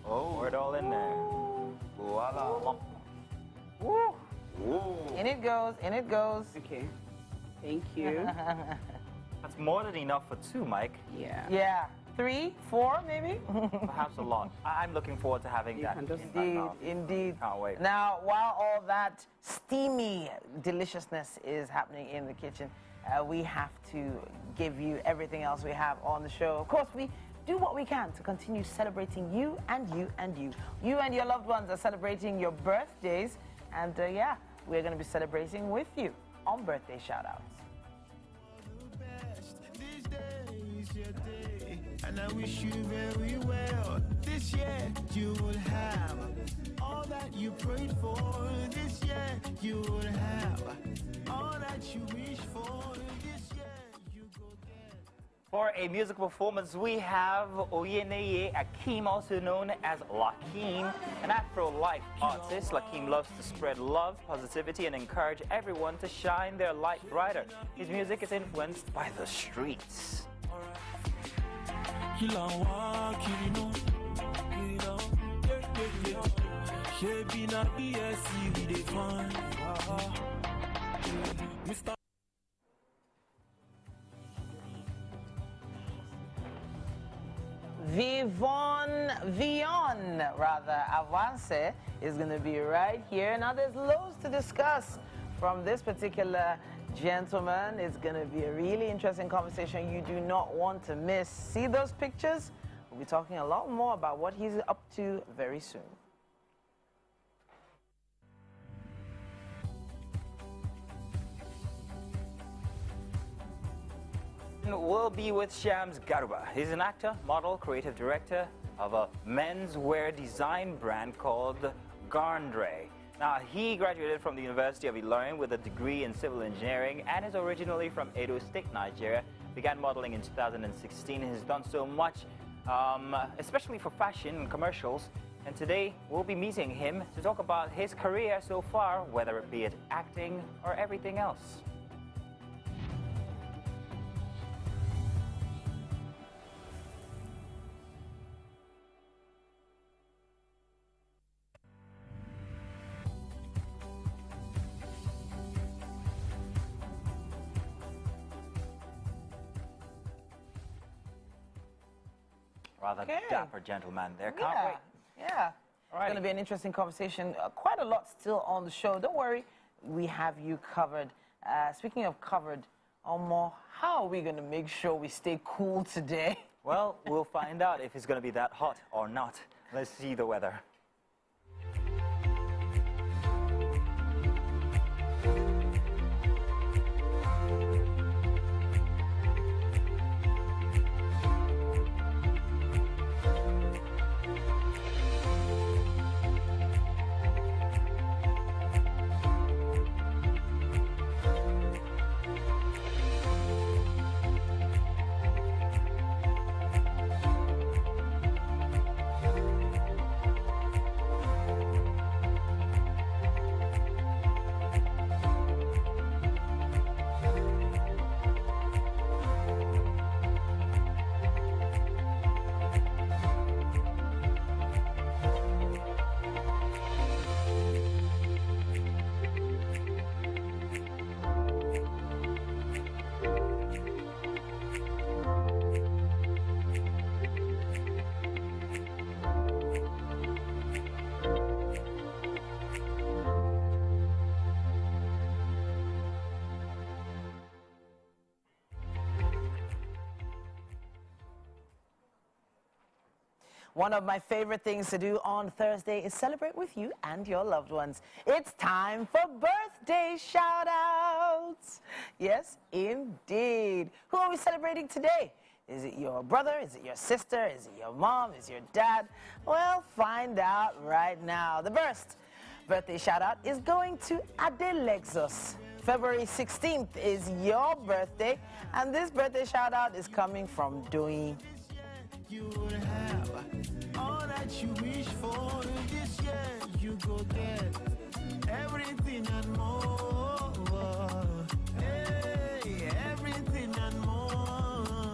Oh, pour it all in there. Voila. Woo. Woo. In it goes. In it goes. Okay. Thank you. That's more than enough for two, Mike. Yeah. Yeah. 3, 4, maybe? Perhaps a lot. I'm looking forward to having that. Indeed. Can't wait. Now, while all that steamy deliciousness is happening in the kitchen, we have to give you everything else we have on the show. Of course, we do what we can to continue celebrating you and you and you. You and your loved ones are celebrating your birthdays, and yeah, we're going to be celebrating with you on birthday shout-outs. And I wish you very well. This year you will have all that you prayed for. This year you will have all that you wish for. This year you go get. For a musical performance, we have Oyeneye Akeem, also known as Lakeem, an Afro-life artist. Lakeem loves to spread love, positivity, and encourage everyone to shine their light brighter. His music is influenced by the streets. Vion, Avance is going to be right here. Now, there's loads to discuss from this particular gentleman. It's going to be a really interesting conversation you do not want to miss. See those pictures? We'll be talking a lot more about what he's up to very soon. We'll be with Shams Garuba. He's an actor, model, creative director of a menswear design brand called Garndre. Now, he graduated from the University of Ilorin with a degree in civil engineering and is originally from Edo State, Nigeria. Began modeling in 2016 and has done so much, especially for fashion and commercials. And today, we'll be meeting him to talk about his career so far, whether it be it acting or everything else. Rather dapper gentleman there. Can't wait. Yeah. It's going to be an interesting conversation. Quite a lot still on the show. Don't worry. We have you covered. Speaking of covered, Omo, how are we going to make sure we stay cool today? Well, we'll find out if it's going to be that hot or not. Let's see the weather. One of my favorite things to do on Thursday is celebrate with you and your loved ones. It's time for birthday shout-outs. Yes, indeed. Who are we celebrating today? Is it your brother? Is it your sister? Is it your mom? Is it your dad? Well, find out right now. The first birthday shout-out is going to Adelexos. February 16th is your birthday, and this birthday shout-out is coming from Doi. You would have all that you wish for this year. You go get everything and more. Hey, everything and more.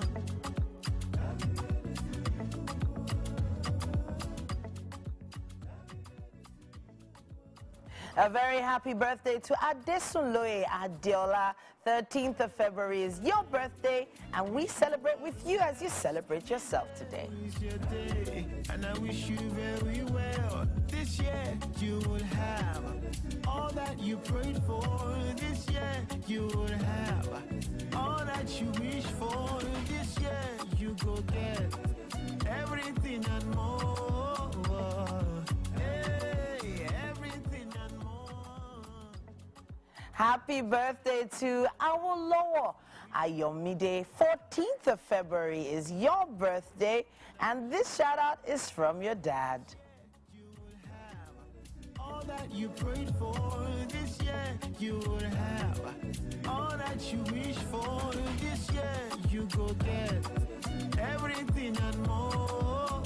A very happy birthday to Adesunloe Adeola. 13th of February is your birthday, and we celebrate with you as you celebrate yourself today. It's your day, and I wish you very well. This year you will have all that you prayed for. This year you will have all that you wish for. This year you go get everything and more. Hey, everything and more. Happy birthday to Awolowo Ayomide. 14th of February is your birthday, and this shout out is from your dad. All that you prayed for this year, you will have all that you wish for this year. You go get everything and more.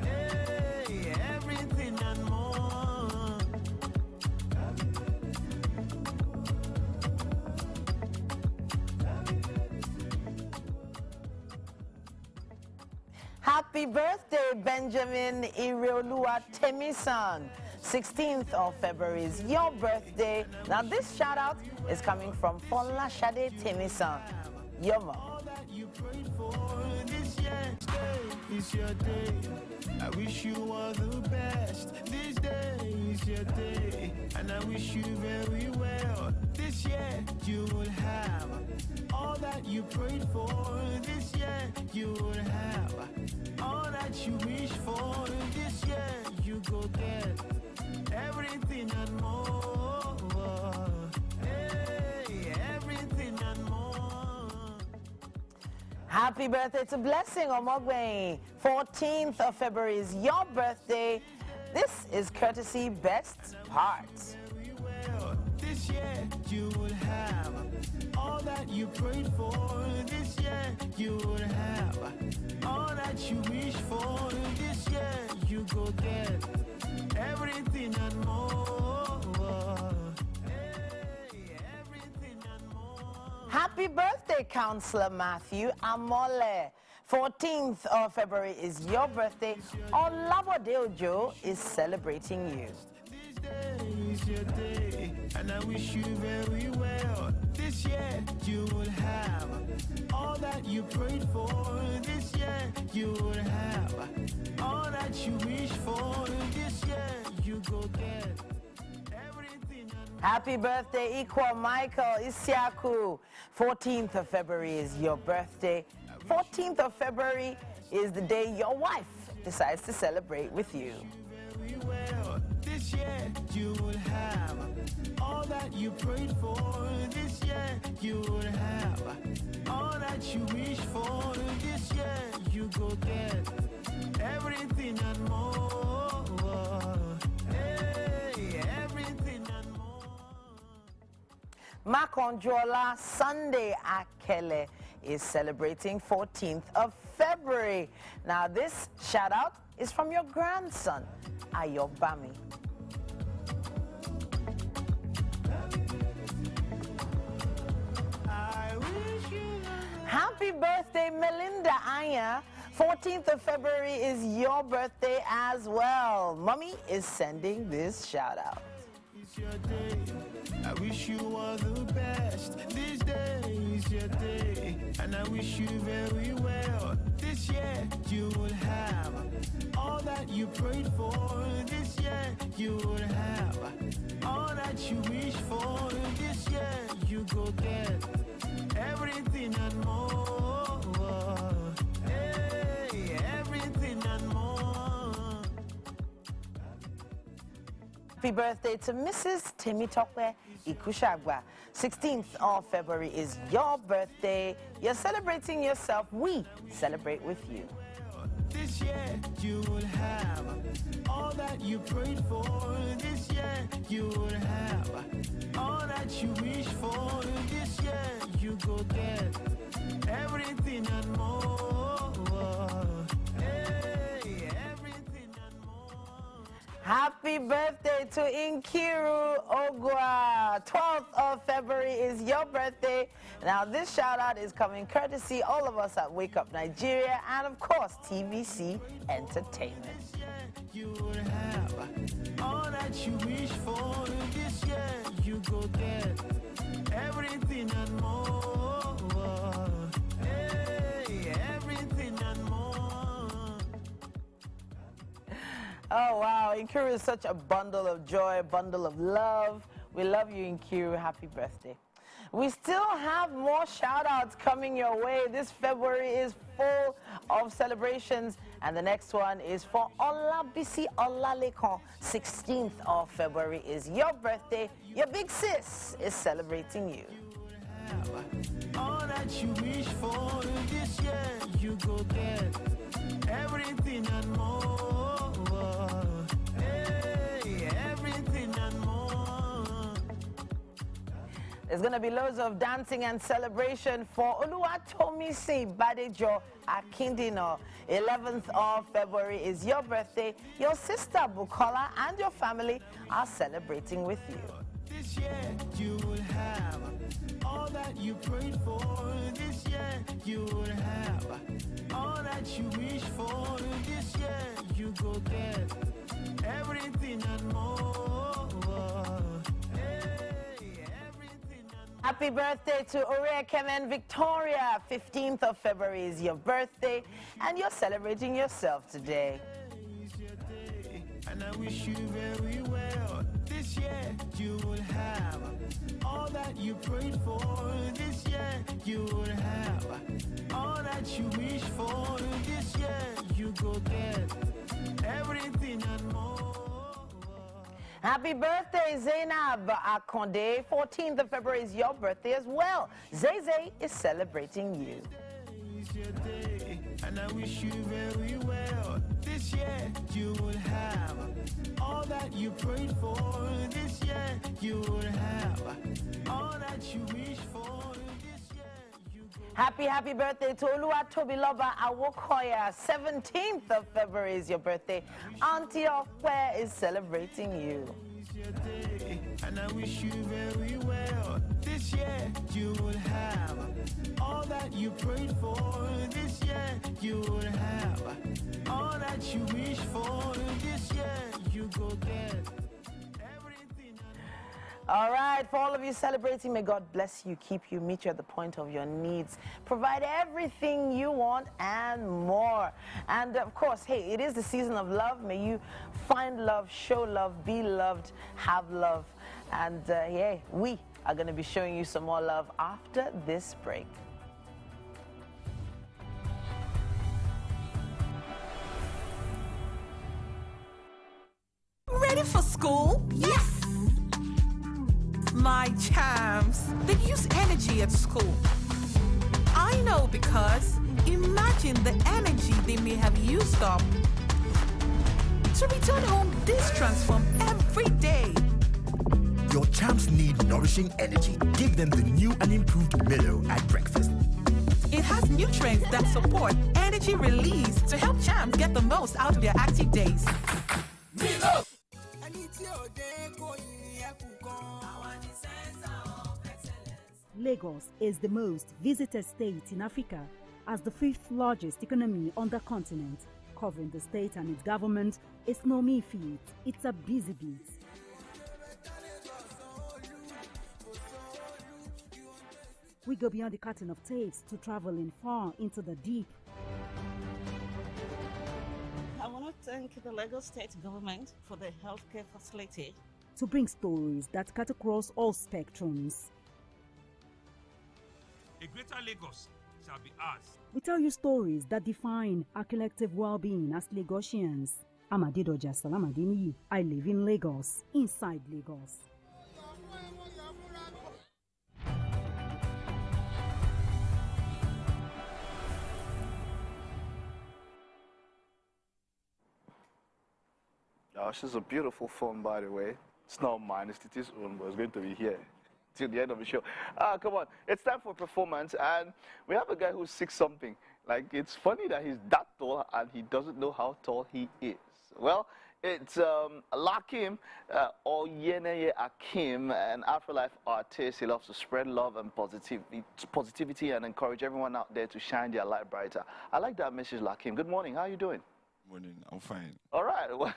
Hey, everything and more. Happy birthday, Benjamin Ireolua Temisan. 16th of February is your birthday. Now this shout out is coming from Folashade Temisan, your mom. All that you prayed for this year, today is your day. I wish you all the best. This day is your day, and I wish you very well. This year you will have all that you prayed for. This year you will have all that you wish for. This year you go get everything and more. Hey, everything and more. Happy birthday to Blessing Omogwe. 14th of February is your birthday. This is courtesy Best Parts. Well, this year you will have all that you prayed for. This year you will have all that you wish for. This year you go get everything and more. Hey, everything and more. Happy birthday, Counselor Matthew Amole. 14th of February is your birthday. Olabode Ojo is celebrating you. This day is your day, and I wish you very well. This year you will have all that you prayed for. This year you will have all that you wish for. This year you go get everything and Happy birthday, Equal Michael Isiaku. 14th of February is your birthday. 14th of February is the day your wife decides to celebrate with you. very well. This year you will have all that you prayed for. This year you will have all that you wish for. This year you go get everything and more. Hey, everything and more. Makonjola Sunday Akele is celebrating 14th of February. Now this shout out is from your grandson, Ayobami. I wish you Happy birthday, Melinda Aya. 14th of February is your birthday as well. Mommy is sending this shout out. it's your day. I wish you all the best. This day is your day, and I wish you very well. This year you will have all that you prayed for. This year you will have all that you wish for. This year you go get everything and more. Hey, everything. everything and more. Happy birthday to Mrs. Temitope Ikushagwa. 16th of February is your birthday. You're celebrating yourself. We celebrate with you. This year you will have all that you prayed for. This year you will have all that you wish for. This year you go get everything and more. Hey, everything and more. Happy birthday to Inkiru Ogwa. 12th of February is your birthday. Now this shout out is coming courtesy all of us at Wake Up Nigeria and of course TVC Entertainment. You will have all that you wish for. This year you go get everything and more. Hey, everything and more. Oh wow, Inkiru is such a bundle of joy, a bundle of love. We love you, Inkiru. Happy birthday. We still have more shout outs coming your way. This February is full of celebrations. And the next one is for Olabisi Olalekon. 16th of February is your birthday. Your big sis is celebrating you. All that you wish for. This year you go get everything and more. Hey, everything and more. There's going to be loads of dancing and celebration for Oluwatomisi Badejo Akindino. 11th of February is your birthday. Your sister Bukola and your family are celebrating with you. This year you will have all that you prayed for. This year you will have all that you wish for. This year you go get everything and more. Happy birthday to Ore Kemen Victoria. 15th of February is your birthday, and you're celebrating yourself today. And I wish you very well. This year you will have all that you prayed for. This year you will have all that you wish for. This year you go get everything and more. Happy birthday, Zainab Akonde. 14th of February is your birthday as well. Zay is celebrating you. And I wish you very well. This year you will have all that you prayed for. This year you will have all that you wish for. This year you go. Happy birthday to Oluwatobiloba Awokoya. 17th of February is your birthday. Auntie Okwe is celebrating you. And I wish you very well. This year you will have all that you prayed for. This year you will have all that you wish for. This year you go get everything. All right, for all of you celebrating, may God bless you, keep you, meet you at the point of your needs, provide everything you want and more. And of course, hey, it is the season of love. May you find love, show love, be loved, have love. And yeah, we are going to be showing you some more love after this break. Ready for school? Yes! My champs, they use energy at school. I know because imagine the energy they may have used up to return home this transform every day. Your champs need nourishing energy. Give them the new and improved Milo at breakfast. It has nutrients that support energy release to help champs get the most out of their active days. Milo! Lagos is the most visited state in Africa as the 5th largest economy on the continent. Covering the state and its government is no mean feat. It's a busy beat. We go beyond the curtain of tapes to traveling far into the deep. I want to thank the Lagos state government for the healthcare facility. To bring stories that cut across all spectrums. A greater Lagos shall be ours. We tell you stories that define our collective well-being as Lagosians. I'm Adedoja Salamadini. I live in Lagos, inside Lagos. Oh, she's a beautiful phone, by the way. It's not mine, it's Titi's own, but it's going to be here till the end of the show. Come on, it's time for performance, and we have a guy who's 6-something. Like, it's funny that he's that tall, and he doesn't know how tall he is. Well, it's Lakim Oyeneye Akim, an Afrolife artist. He loves to spread love and positivity and encourage everyone out there to shine their light brighter. I like that message, Lakim. Good morning, how are you doing? Morning, I'm fine. All right. Well,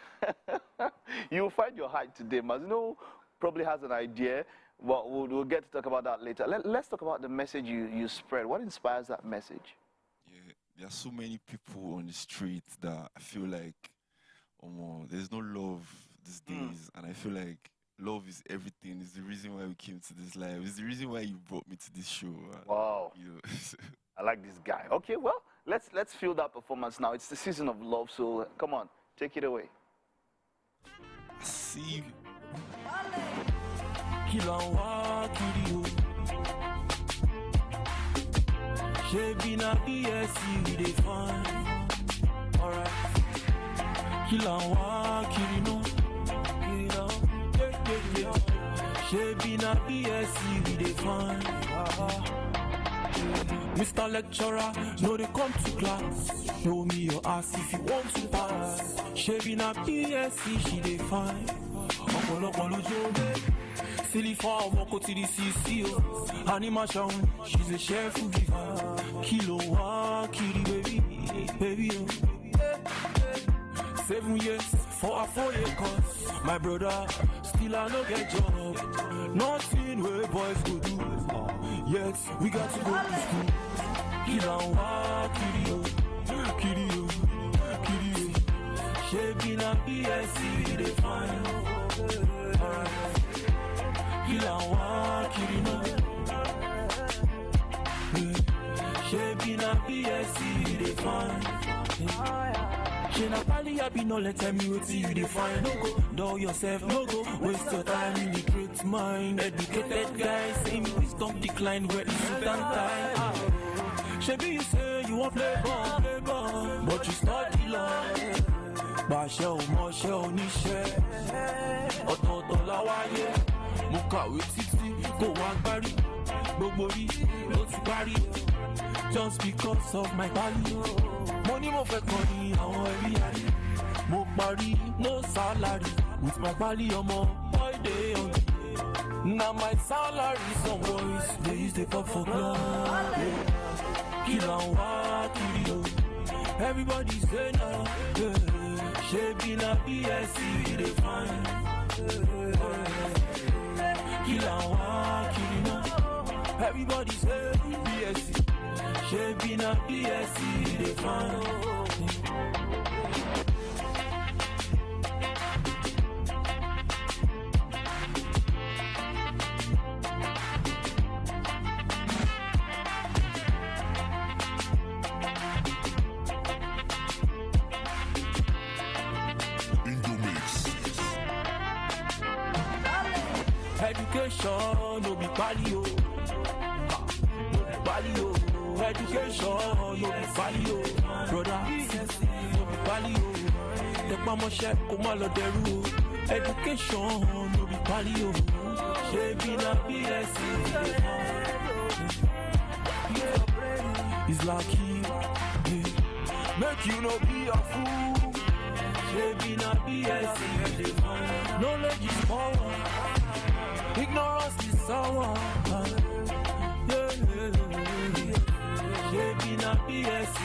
you'll find your height today. Mazino probably has an idea, but we'll get to talk about that later. Let's talk about the message you spread. What inspires that message? Yeah, there are so many people on the street that I feel like there's no love these days, and I feel like love is everything. It's the reason why we came to this life. It's the reason why you brought me to this show. Wow. I like this guy. Okay, well, let's feel that performance now. It's the season of love, so come on, take it away. I see you. Alright. Mr. Lecturer, no they come to class. Show me your ass if you want to pass. She be na PSC, she dey fine. Silly for walk to the CCO. Animation, she's a chef who give her. Kilo one, kitty baby, oh. 7 years for a 4-year course. My brother, still I no get job. Nothing where boys go do. Yet we got to go to school. Kilawa, kitty, shaping a PSC, they find. Alright. Kilawa, shaping a PSC, they find. She na pali happy, no let tell me what you define. No go, do yourself, no go, waste your time in the great mind. Educated guys say me wisdom decline where it's suit and tie. Shebi you say you want play ball, but you study law. Bashe o moshe o nishe, ọ̀tọ̀ọ̀tọ̀ la wáyé. Mo kàwé títí kò wá gbárí, gbogbo rí ló ti parí. Just because of my value. Money mo fẹ́ kàn ní àwọn ẹbí ayé. Mo parí no salary with my pali ọmọ boy dey on. Na my salary some boys dey use the pop for club. Kí là ń wá kiri o? Everybody say na. Ṣebí na PSC we dey find. Kí là ń wá kiri náà? Everybody say PSC. Shaping a PSC, they find. Education, no be palio. No be palio. Education, no be value, brother. No be value. The mama share come all deru. Education, no be value. Shaping a PSC. It's lucky, make you no be a fool. Shaping a PSC. Knowledge is power. Ignorance is sour. Shaping a PSC.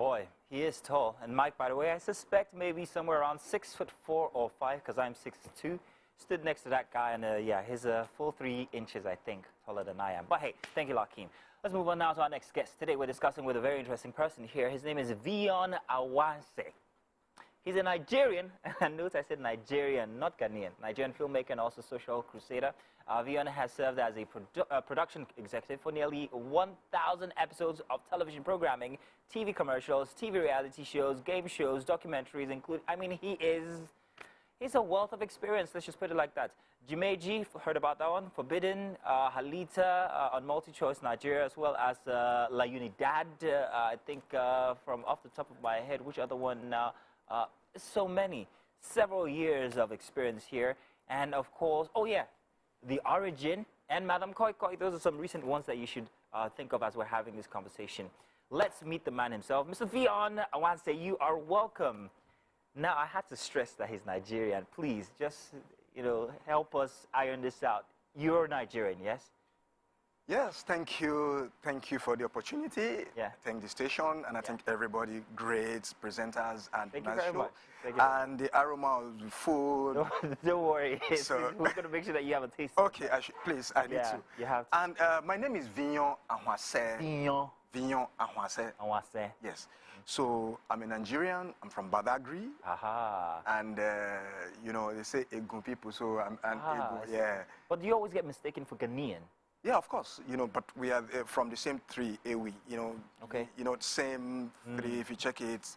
Boy, he is tall. And Mike, by the way, I suspect maybe somewhere around 6'4" or 5", because I'm 6'2". Stood next to that guy, and yeah, he's a full 3 inches, I think, taller than I am. But hey, thank you, Lakeem. Let's move on now to our next guest. Today we're discussing with a very interesting person here. His name is Vion Awanse. He's a Nigerian, and note I said Nigerian, not Ghanaian. Nigerian filmmaker and also social crusader. Vion has served as a production executive for nearly 1,000 episodes of television programming, TV commercials, TV reality shows, game shows, documentaries, including, I mean, he's a wealth of experience, let's just put it like that. Jimeji, heard about that one, Forbidden, Halita on Multi-Choice Nigeria, as well as La Unidad, I think from off the top of my head, which other one now? So many, several years of experience here, and of course, oh yeah, The Origin and Madam Koi Koi. Those are some recent ones that you should think of as we're having this conversation. Let's meet the man himself, Mr. Vion Awanse. You are welcome. Now I had to stress that he's Nigerian. Please, just help us iron this out. You're Nigerian, yes? Yes, thank you. Thank you for the opportunity. Yeah. Thank the station, and I thank everybody, great presenters, and Thank you very much. Thank you. And the aroma of the food. Don't worry. So, we're going to make sure that you have a taste. Okay, please, I need to. You have to. And my name is Vion Awanse. Vion Awanse. Awanse. Yes. So I'm a Nigerian. I'm from Badagry. Aha. And they say Egun people, so I'm Egun. Yeah. But do you always get mistaken for Ghanaian? Yeah, of course, but we are from the same three, AWI, Okay. Same three, if you check it,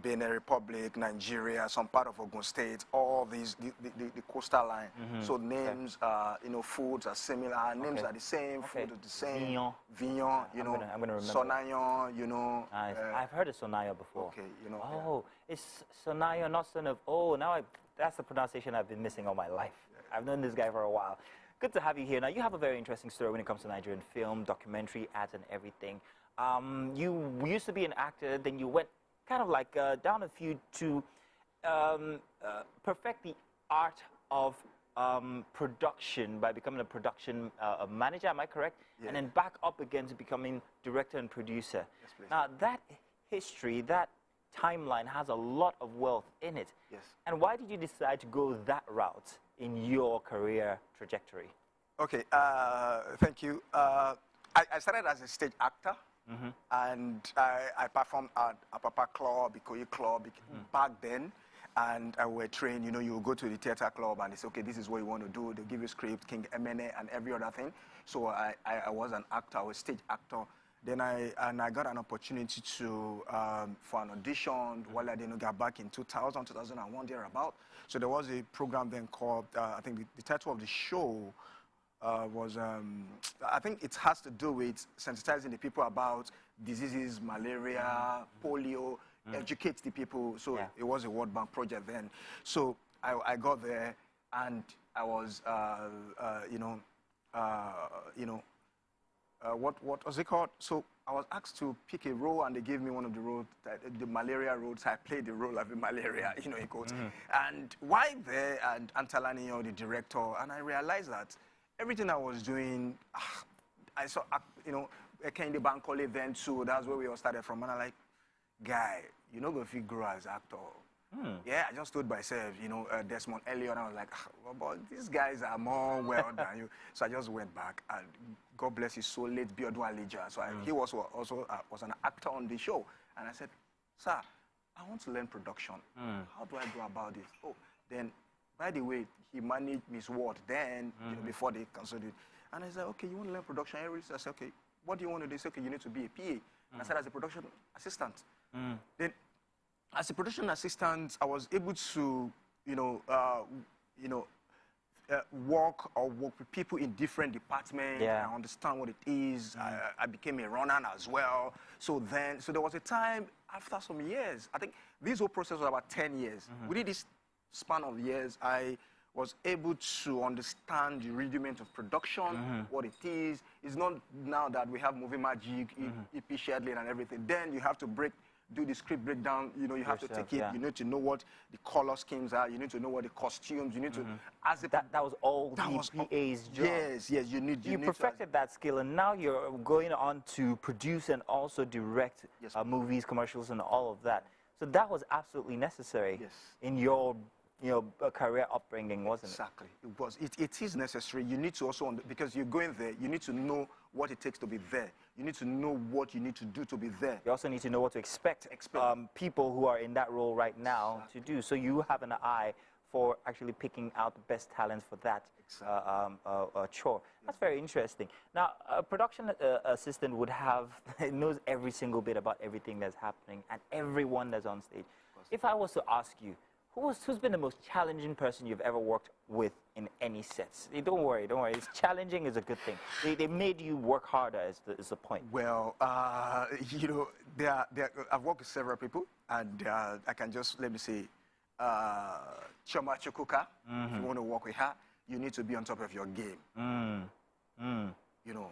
Benin Republic, Nigeria, some part of Ogun State, all these, the coastal line. So names, foods are similar, names are the same, food is the same. Vignon, I'm gonna remember. Sonayon, Nice. I've heard of Sonayo before. Okay, Oh, it's Sonayo, not son of, now that's the pronunciation I've been missing all my life. Yeah. I've known this guy for a while. Good to have you here. Now, you have a very interesting story when it comes to Nigerian film, documentary, ads, and everything. You used to be an actor, then you went kind of like down a few to perfect the art of production by becoming a production manager, am I correct? Yeah. And then back up again to becoming director and producer. Yes, please. Now, that history, that timeline has a lot of wealth in it. Yes. And why did you decide to go that route in your career trajectory? Okay, thank you. I started as a stage actor, and I performed at Apapa Club, Ikoyi Club, back then. And I were trained, you go to the theater club and they say, okay, this is what you want to do. They give you script, King Emene and every other thing. So I was an actor, I was a stage actor. Then I got an opportunity to for an audition while I didn't get back in 2000, 2001, thereabout. So there was a program then called, I think the title of the show was, I think it has to do with sensitizing the people about diseases, malaria, polio, educate the people. So it was a World Bank project then. So I got there and I was, what was it called? So I was asked to pick a role, and they gave me one of the roles, the malaria roles. I played the role of the malaria, in quotes. And while there, and Antalani, the director, and I realized that everything I was doing, I saw, Kendi Bankole then too. That's where we all started from. And I'm like, guy, you're not going to grow as actor. Yeah, I just told myself, Desmond Elliott, and I was like, but these guys are more well than you. So I just went back, and God bless his soul, late Biodun Alija. So he was also was an actor on the show. And I said, sir, I want to learn production. How do I go about this? Oh, then, by the way, he managed Miss Ward then, before they canceled it. And I said, okay, you want to learn production? I said, okay, what do you want to do? He said, okay, you need to be a PA. And I said, as a production assistant. Then, as a production assistant, I was able to, work with people in different departments. Yeah. I understand what it is. I became a runner as well. So there was a time after some years, I think this whole process was about 10 years. Within this span of years, I was able to understand the rudiment of production, what it is. It's not now that we have movie magic, EP shared lane and everything. Then you have to break do the script breakdown. You know, you have to take it. You need to know what the color schemes are. You need to know what the costumes. You need to. As a, that was all the PA's job. Yes, yes. You need. You perfected that skill, and now you're going on to produce and also direct movies, commercials, and all of that. So that was absolutely necessary in your career upbringing, wasn't it? Exactly. It was. It is necessary. You need to also, because you're going there, you need to know what it takes to be there. You need to know what you need to do to be there. You also need to know what to expect people who are in that role right now to do. So you have an eye for actually picking out the best talents for that chore. That's very interesting. Now, a production assistant would have, knows every single bit about everything that's happening and everyone that's on stage. If I was to ask you, who's been the most challenging person you've ever worked with in any sets? Don't worry. It's challenging is a good thing. They made you work harder is the point. Well, you know, I've worked with several people, and I can just, let me say, Choma Chukuka, if you want to work with her, you need to be on top of your game. You know,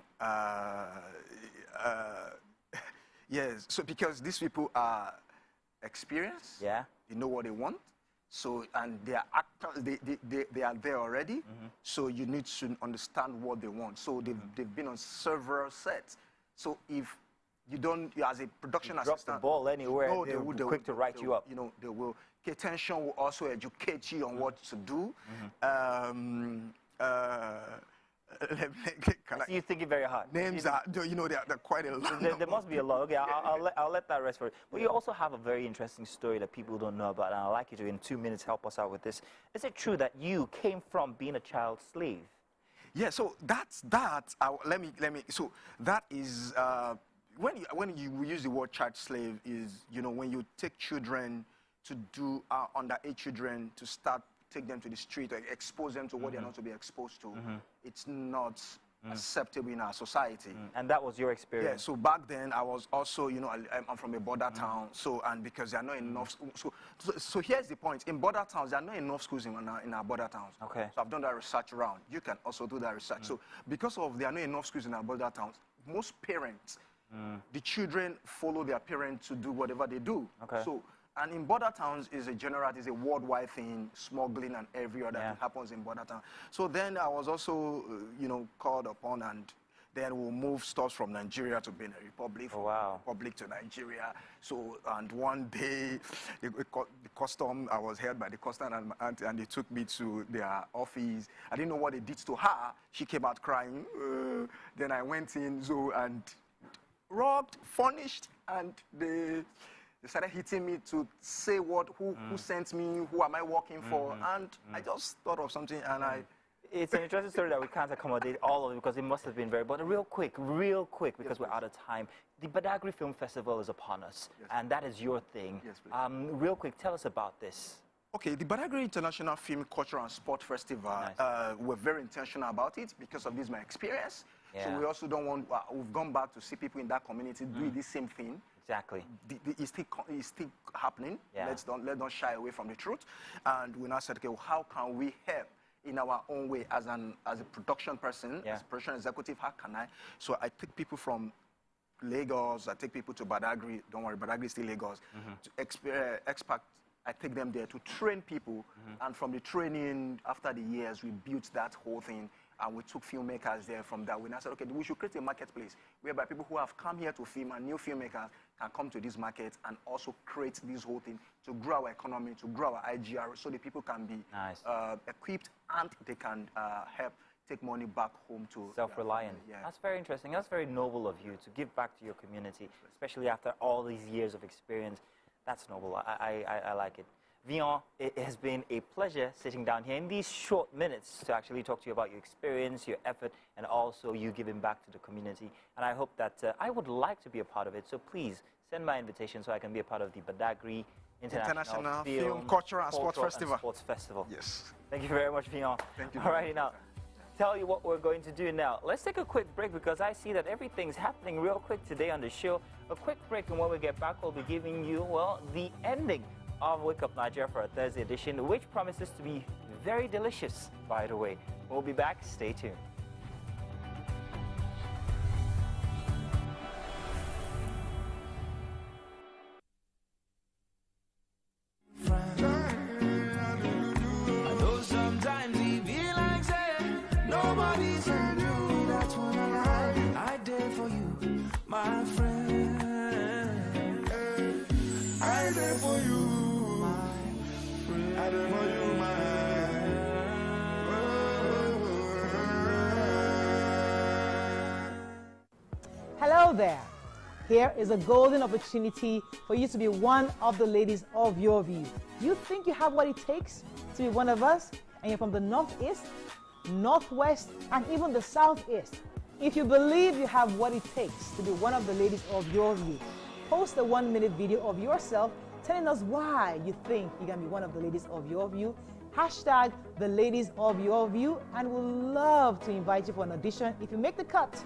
yes, so because these people are experienced, they know what they want. So, and they are actors, they are there already, so you need to understand what they want. So they've been on several sets. So if you don't, as a production assistant, drop the ball anywhere, they're quick to write you up. You know, they will. K-Tension will also educate you on what to do. You're thinking very hard. Names are, you know, they're quite a lot. There must be a lot. Okay, I'll let that rest for it. But you also have a very interesting story that people don't know about, and I'd like you to, in 2 minutes, help us out with this. Is it true that you came from being a child slave? Yeah, so that's that. Let me. So that is when you use the word child slave is, you know, when you take children to do underage children to start. Take them to the street, or expose them to what they're not to be exposed to. It's not acceptable in our society. And that was your experience? Yeah, so back then I was also, you know, I'm from a border town, so, and because there are not enough, so here's the point, in border towns, there are not enough schools in our border towns. Okay. So I've done that research around. You can also do that research. So because of there are not enough schools in our border towns, most parents, the children follow their parents to do whatever they do. Okay. So, and in border towns is a worldwide thing, smoggling and every other thing happens in border town. So then I was also, you know, called upon, and then we'll move stores from Nigeria to Benin Republic, from Republic to Nigeria. So, and one day, the custom, I was held by the custom and my auntie, and they took me to their office. I didn't know what they did to her. She came out crying. Then I went in, and robbed, furnished, and they started hitting me to say who sent me, who am I working for, and I just thought of something, and It's an interesting story that we can't accommodate all of it because it must have been very, but real quick, because we're out of time, the Badagry Film Festival is upon us, and that is your thing. Yes, please. Real quick, tell us about this. Okay, the Badagry International Film, Culture and Sport Festival, we're very intentional about it because of this, my experience. Yeah. So we also don't want, we've gone back to see people in that community doing the same thing. Exactly. It's still happening. Yeah. Let's not shy away from the truth. And we now said, okay, well, how can we help in our own way as a production person, as a production executive? How can I? So I take people from Lagos. I take people to Badagry. Don't worry, Badagry is still Lagos. To expat, I take them there to train people. And from the training, after the years, we built that whole thing. And we took filmmakers there from that. We now said, okay, we should create a marketplace whereby people who have come here to film and new filmmakers can come to this market and also create this whole thing to grow our economy, to grow our IGR, so the people can be equipped and they can help take money back home to self-reliant. That's very interesting. That's very noble of you to give back to your community, especially after all these years of experience. That's noble. I like it. Vian, it has been a pleasure sitting down here in these short minutes to actually talk to you about your experience, your effort, and also you giving back to the community. And I hope that I would like to be a part of it. So please send my invitation so I can be a part of the Badagry International Film, Culture and Sports Festival. Yes. Thank you very much, Vian. Thank you. All righty now. Tell you what we're going to do now. Let's take a quick break because I see that everything's happening real quick today on the show. A quick break, and when we get back, we'll be giving you, well, the ending of Wake Up Nigeria for a Thursday edition, which promises to be very delicious, by the way. We'll be back. Stay tuned. for you. I there for you, Hello there. Here is a golden opportunity for you to be one of the ladies of your view. You think you have what it takes to be one of us, and you're from the Northeast, Northwest, and even the Southeast. If you believe you have what it takes to be one of the ladies of your view, post a 1-minute video of yourself telling us why you think you can be one of the ladies of your view. Hashtag the ladies of your view, and we'll love to invite you for an audition. If you make the cut,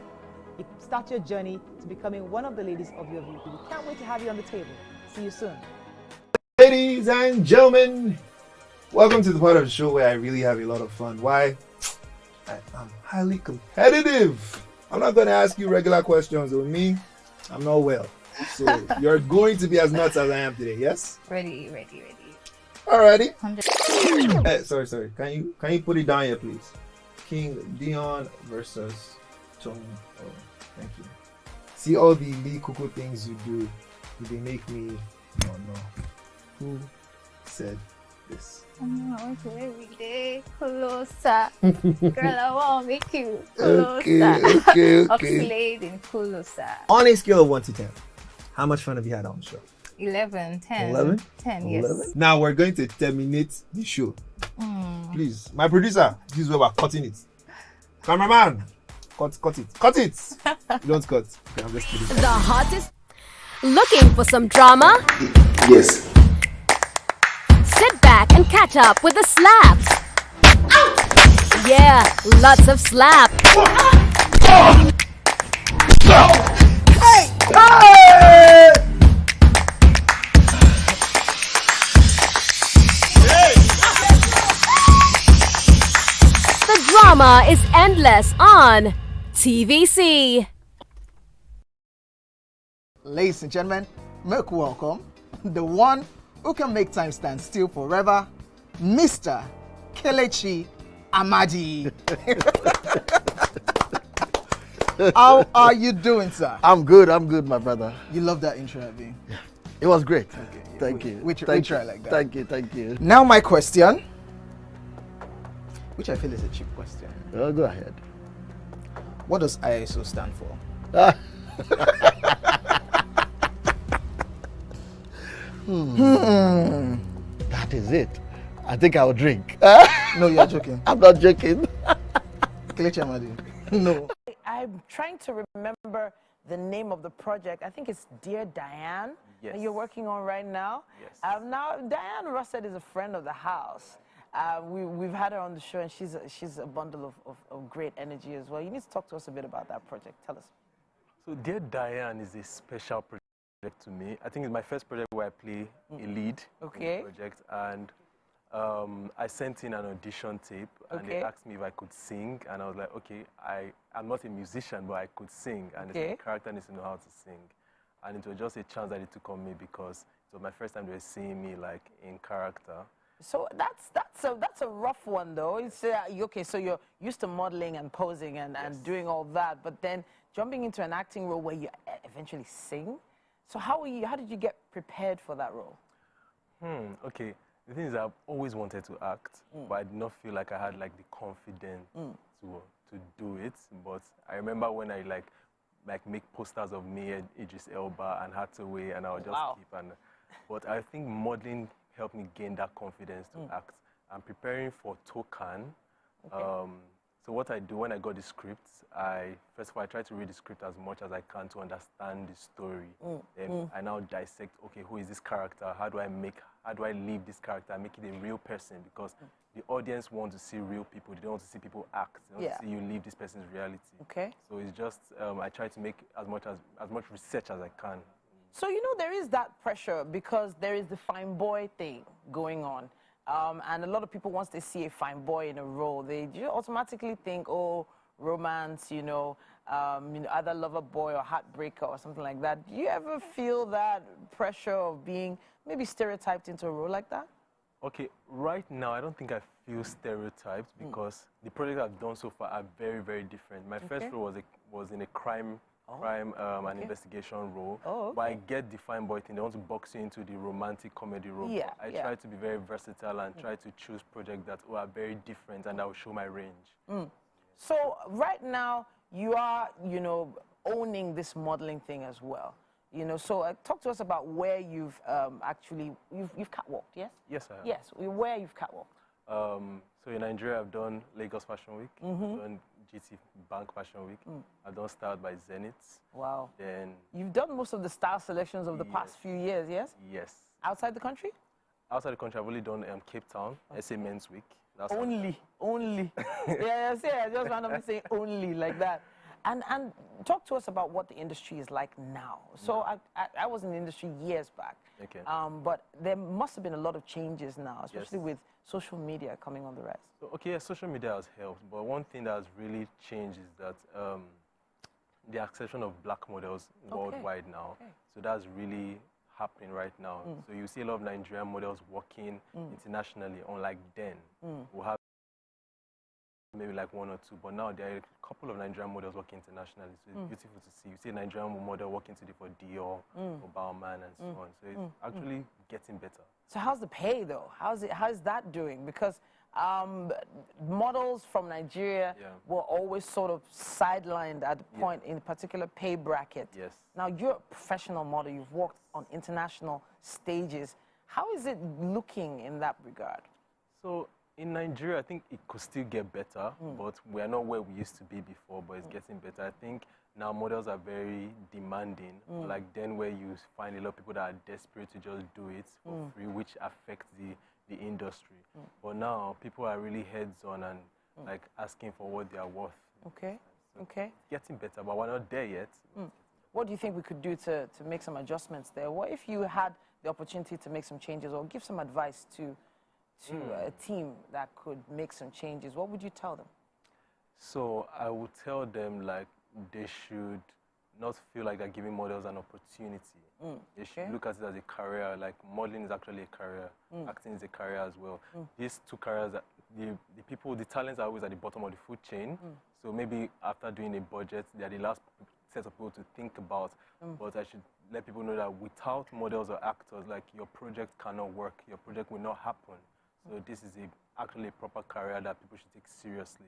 you start your journey to becoming one of the ladies of your view. We can't wait to have you on the table. See you soon. Ladies and gentlemen, welcome to the part of the show where I really have a lot of fun. Why? I'm highly competitive. I'm not going to ask you regular questions on me. I'm not well. So you're going to be as nuts as I am today, yes? Ready. Alrighty. Hey, sorry. Can you put it down here, please? King Dion versus Tony. Oh, thank you. See all the Lee Kuku things you do. They make me no. Who said this? I want to every day closer. Girl, I want to make you closer. Okay. Oxalate and closer. On a scale of 1 to 10, how much fun have you had on the show? 11, 10. 11? 10, yes. 11? Now we're going to terminate the show. Please, my producer, this is where we're cutting it. Cameraman, cut it. You don't cut. Okay, I'm just kidding. The hottest. Looking for some drama? Yes. Sit back and catch up with the slaps. Yeah, lots of slap. The drama is endless on TVC. Ladies and gentlemen, make welcome the one who can make time stand still forever, Mr. Kelechi Amadi. How are you doing, sir? I'm good, my brother. You love that intro, Abby? It was great. Okay, Thank you. We try like that. Thank you. Now my question, which I feel is a cheap question. Oh, go ahead. What does ISO stand for? That is it. I think I'll drink. No, you're joking. I'm not joking. Kelechi Amadi. No. I'm trying to remember the name of the project. I think it's Dear Diane that you're working on right now. Yes. Now, Diane Russett is a friend of the house. We've had her on the show, and she's a bundle of great energy as well. You need to talk to us a bit about that project. Tell us. So Dear Diane is a special project to me. I think it's my first project where I play a lead in the project, and I sent in an audition tape, and they asked me if I could sing, and I was like, okay, I'm not a musician, but I could sing, and the character needs to know how to sing. And it was just a chance that it took on me because it was my first time they were seeing me like in character. So that's a rough one though. It's okay. So you're used to modeling and posing and doing all that, but then jumping into an acting role where you eventually sing. So how did you get prepared for that role? Okay. The thing is, I've always wanted to act, but I did not feel like I had like the confidence to do it. But I remember when I like make posters of me and Idris Elba and Hathaway, and I would just keep. But I think modeling helped me gain that confidence to act. I'm preparing for Tokan. So what I do when I got the script, first of all, I try to read the script as much as I can to understand the story. Then I now dissect, okay, who is this character? How do I leave this character and make it a real person? Because the audience want to see real people. They don't want to see people act. They want to see you live this person's reality. Okay. So it's just, I try to make as much research as I can. So, you know, there is that pressure because there is the fine boy thing going on. And a lot of people, once they see a fine boy in a role, they automatically think, oh, romance, either lover boy or heartbreaker or something like that. Do you ever feel that pressure of being maybe stereotyped into a role like that? Okay, right now, I don't think I feel stereotyped because the projects I've done so far are very, very different. My first role was in a crime crime and investigation role. Oh, But I get the fine boy thing. They want to box you into the romantic comedy role. Yeah, I try to be very versatile and try to choose projects that are very different and that will show my range. So right now you are, you know, owning this modeling thing as well. You know, so talk to us about where you've you've catwalked, yes? Yes, I have. Yes, where you've catwalked. So in Nigeria, I've done Lagos Fashion Week, I've done GT Bank Fashion Week, I've done Styled by Zenith. Wow. Then You've done most of the style selections of the past few years, yes? Yes. Outside the country? Outside the country, I've only done Cape Town, SA Men's Week. That's Only. Yeah, I just randomly say only like that. And talk to us about what the industry is like now. So I was in the industry years back. Okay. But there must have been a lot of changes now, especially with social media coming on the rise. So, okay, yeah, social media has helped, but one thing that has really changed is that the acceptation of black models worldwide now. Okay. So that's really happening right now. So you see a lot of Nigerian models working internationally, unlike then. We'll have maybe like one or two, but now there are a couple of Nigerian models working internationally. So it's beautiful to see. You see a Nigerian model working today for Dior, for Bauman, and so on. So it's actually getting better. So how's the pay though? How's that doing? Because models from Nigeria were always sort of sidelined at the point in a particular pay bracket. Yes. Now you're a professional model. You've worked on international stages. How is it looking in that regard? So in Nigeria, I think it could still get better, but we are not where we used to be before, but it's getting better. I think now models are very demanding, like then where you find a lot of people that are desperate to just do it for free, which affects the industry. But now people are really heads-on and like asking for what they are worth. Okay, so okay. It's getting better, but we're not there yet. What do you think we could do to make some adjustments there? What if you had the opportunity to make some changes or give some advice to a team that could make some changes? What would you tell them? So I would tell them like they should not feel like they're giving models an opportunity. They should look at it as a career. Like modeling is actually a career. Acting is a career as well. These two careers, the talents are always at the bottom of the food chain. So maybe after doing a budget, they're the last set of people to think about. But I should let people know that without models or actors, like your project cannot work. Your project will not happen. So this is actually a proper career that people should take seriously.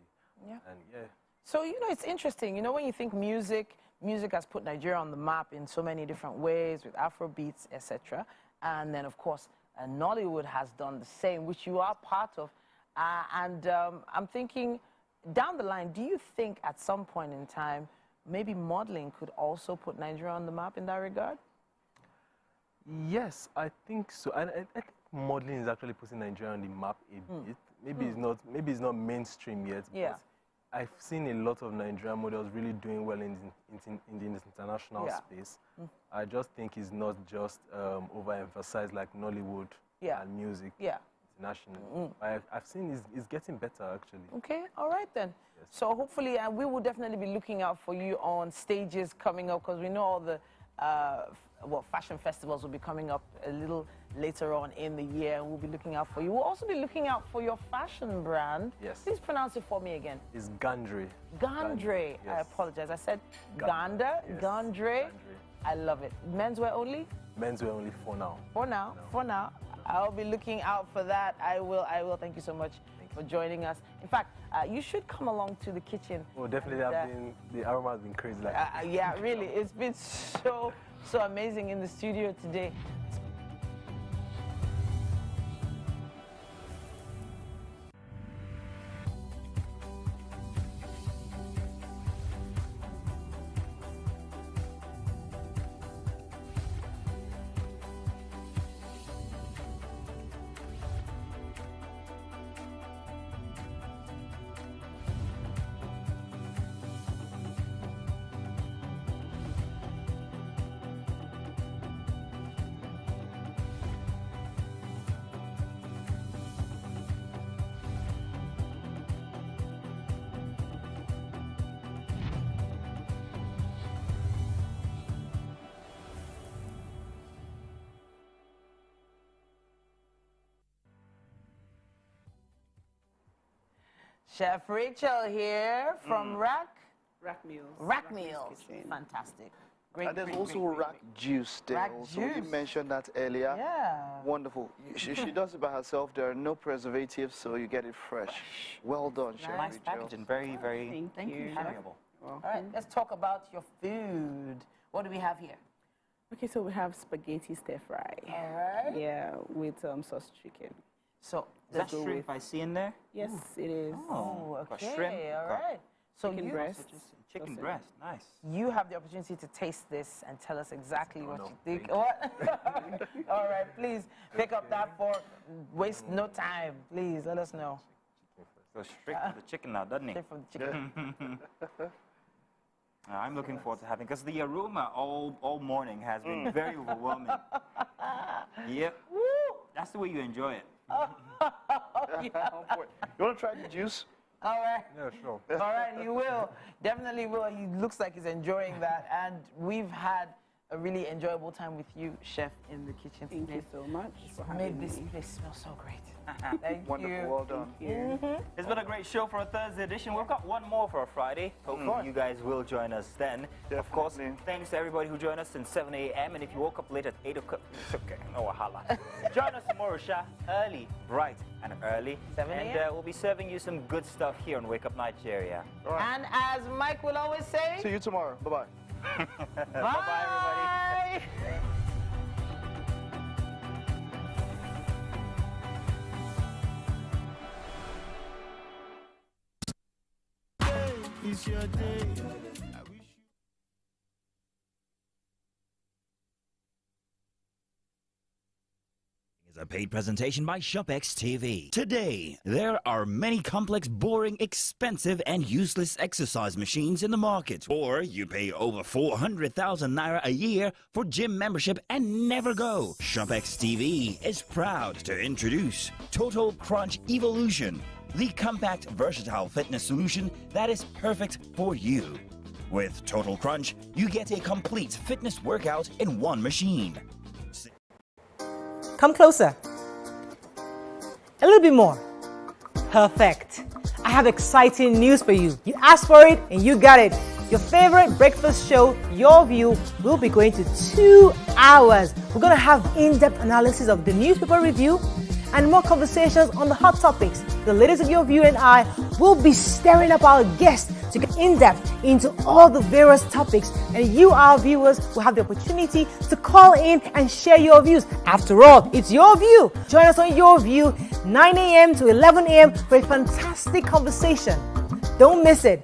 Yeah. And So, you know, it's interesting. You know, when you think music has put Nigeria on the map in so many different ways with Afro beats, etc. And then, of course, Nollywood has done the same, which you are part of. I'm thinking, down the line, do you think at some point in time, maybe modeling could also put Nigeria on the map in that regard? Yes, I think so. And I think modeling is actually putting Nigeria on the map a bit. Maybe it's not mainstream yet. Yeah. But I've seen a lot of Nigerian models really doing well in the international space. I just think it's not just overemphasized like Nollywood and music internationally. I've seen it's getting better actually. Okay, all right then. Yes. So hopefully, we will definitely be looking out for you on stages coming up, because we know all the fashion festivals will be coming up a little later on in the year. We'll be looking out for you. We'll also be looking out for your fashion brand. Yes. Please pronounce it for me again. It's Gandre. Gandre. Yes. I apologize. I said Ganda. Yes. Gandre. I love it. Menswear only? Menswear only for now. For now. For now. I'll be looking out for that. I will. Thank you so much for joining us. In fact, you should come along to the kitchen. Oh, definitely. The aroma has been crazy. Like yeah, really. It's been so amazing in the studio today. Chef Rachel here from Rack Rack meals. Rack meals. Fantastic. Great, And there's great, also great, rack juice there. Rack Also, you juice. mentioned that earlier. Yeah. Wonderful. She does it by herself. There are no preservatives, so you get it fresh. Well done, Chef Nice Rachel. packaging. Very, very Thank you. valuable. All right, let's talk about your food. What do we have here? Okay, so we have spaghetti stir fry. All right. Yeah, with sauce chicken. So Is that shrimp I see in there? Yes, it is. Oh, Got okay. shrimp, All got right. So chicken you, breast. Chicken sausage. breast. Nice. you have the opportunity to taste this and tell us exactly what you think. What? All right, please pick up that fork. Waste no time. Please let us know. So straight from the chicken now, doesn't it? Straight from the chicken. I'm looking forward to having, because the aroma all morning has been very overwhelming. Yep. That's the way you enjoy it. Yeah. You want to try the juice? All right. Yeah, sure. All right, he will. Definitely will. He looks like he's enjoying that. And we've had a really enjoyable time with you, Chef, in the kitchen Thank today. you so much for Made having this me. place smell so great. Thank Wonderful. you. Well done. It's been a great show for a Thursday edition. We've got one more for a Friday. Hopefully you guys will join us then. Of course, thanks to everybody who joined us since 7 a.m. And if you woke up late at 8 o'clock, it's okay. No wahala. Join us tomorrow, Sha. Early, bright and early. 7 And a.m.? we'll be serving you some good stuff here on Wake Up Nigeria. And as Mike will always say, See you tomorrow. Bye-bye. Bye-bye, everybody. It's your day. Is a paid presentation by ShopX TV. Today, there are many complex, boring, expensive, and useless exercise machines in the market. Or you pay over 400,000 naira a year for gym membership and never go. ShopX TV is proud to introduce Total Crunch Evolution, the compact, versatile fitness solution that is perfect for you. With Total Crunch, you get a complete fitness workout in one machine. Come closer. A little bit more. Perfect. I have exciting news for you. You asked for it and you got it. Your favorite breakfast show, Your View, will be going to 2 hours. We're going to have in-depth analysis of the newspaper review and more conversations on the hot topics. The ladies of Your View and I will be stirring up our guests to get in-depth into all the various topics, and you, our viewers, will have the opportunity to call in and share your views. After all, it's your view. Join us on Your View, 9 a.m. to 11 a.m. for a fantastic conversation. Don't miss it.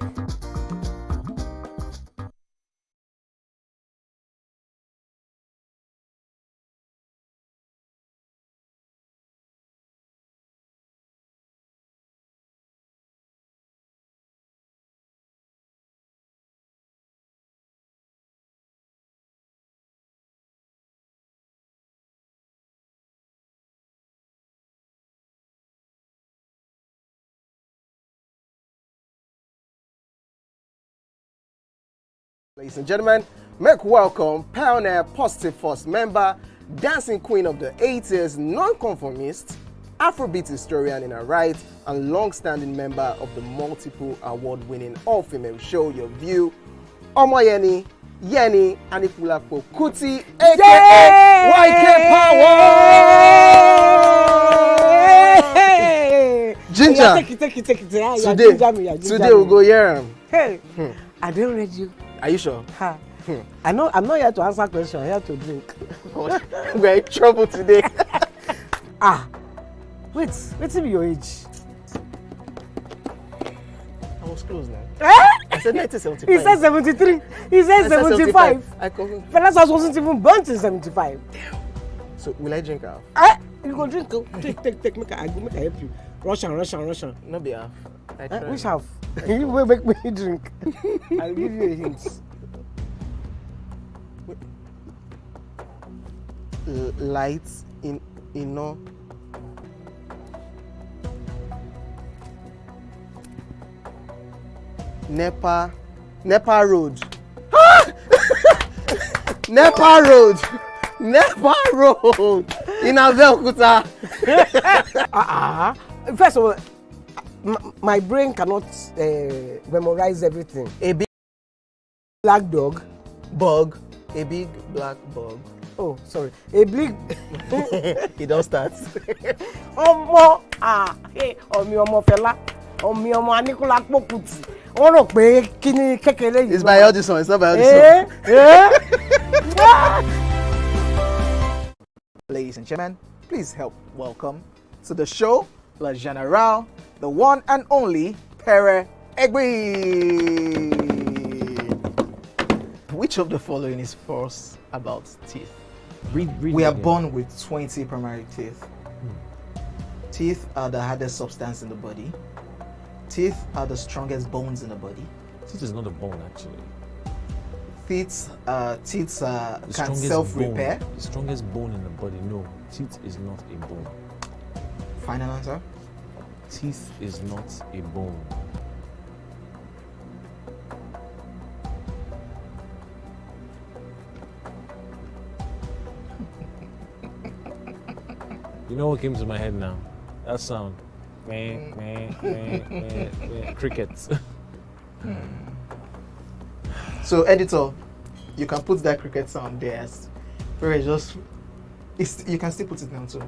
Ladies and gentlemen, make welcome pioneer Positive Force member, dancing queen of the 80s, non-conformist, Afrobeat historian in her right, and long-standing member of the multiple award-winning all-female show Your View, Omoyeni Yeni Anikulapo Kuti, aka YK Power! Ginger, Yeah, take it. today we'll go here. Hey, I didn't read you. Are you sure? Ha. I'm not here to answer questions, I'm here to drink. We're in trouble today. Wait till your age. I was close now. I said 1975. He said 73. He said 75. Vanessa wasn't even born till 75. So will I drink half? You go drink. Take. Make I help you. Russian. No be half. Which half? You will make me drink. I'll give you a hint. Lights in no. Nepa Road. Nepa Road in Abeokuta. First of all, my brain cannot memorize everything. Black dog. Bug. A big black bug. Oh, sorry. A big. It don't start. Ọmọ ọmọ ọmọ fẹlá ọmọ ọmọ Aníkúlá Pókùtì wọ́n rò pé kí ni kékeré yìí. It's by Audison. It's not by Audison. Ladies and gentlemen, please help welcome to the show La General, the one and only Pere Egbe. Which of the following is false about teeth? We are born with 20 primary teeth. Teeth are the hardest substance in the body. Teeth are the strongest bones in the body. Teeth is not a bone, actually. Teeth can self-repair. The strongest bone in the body, no. Teeth is not a bone. Final answer? Teeth is not a bone. You know what came to my head now? That sound. Crickets. So, editor, you can put that cricket sound there. You can still put it down too.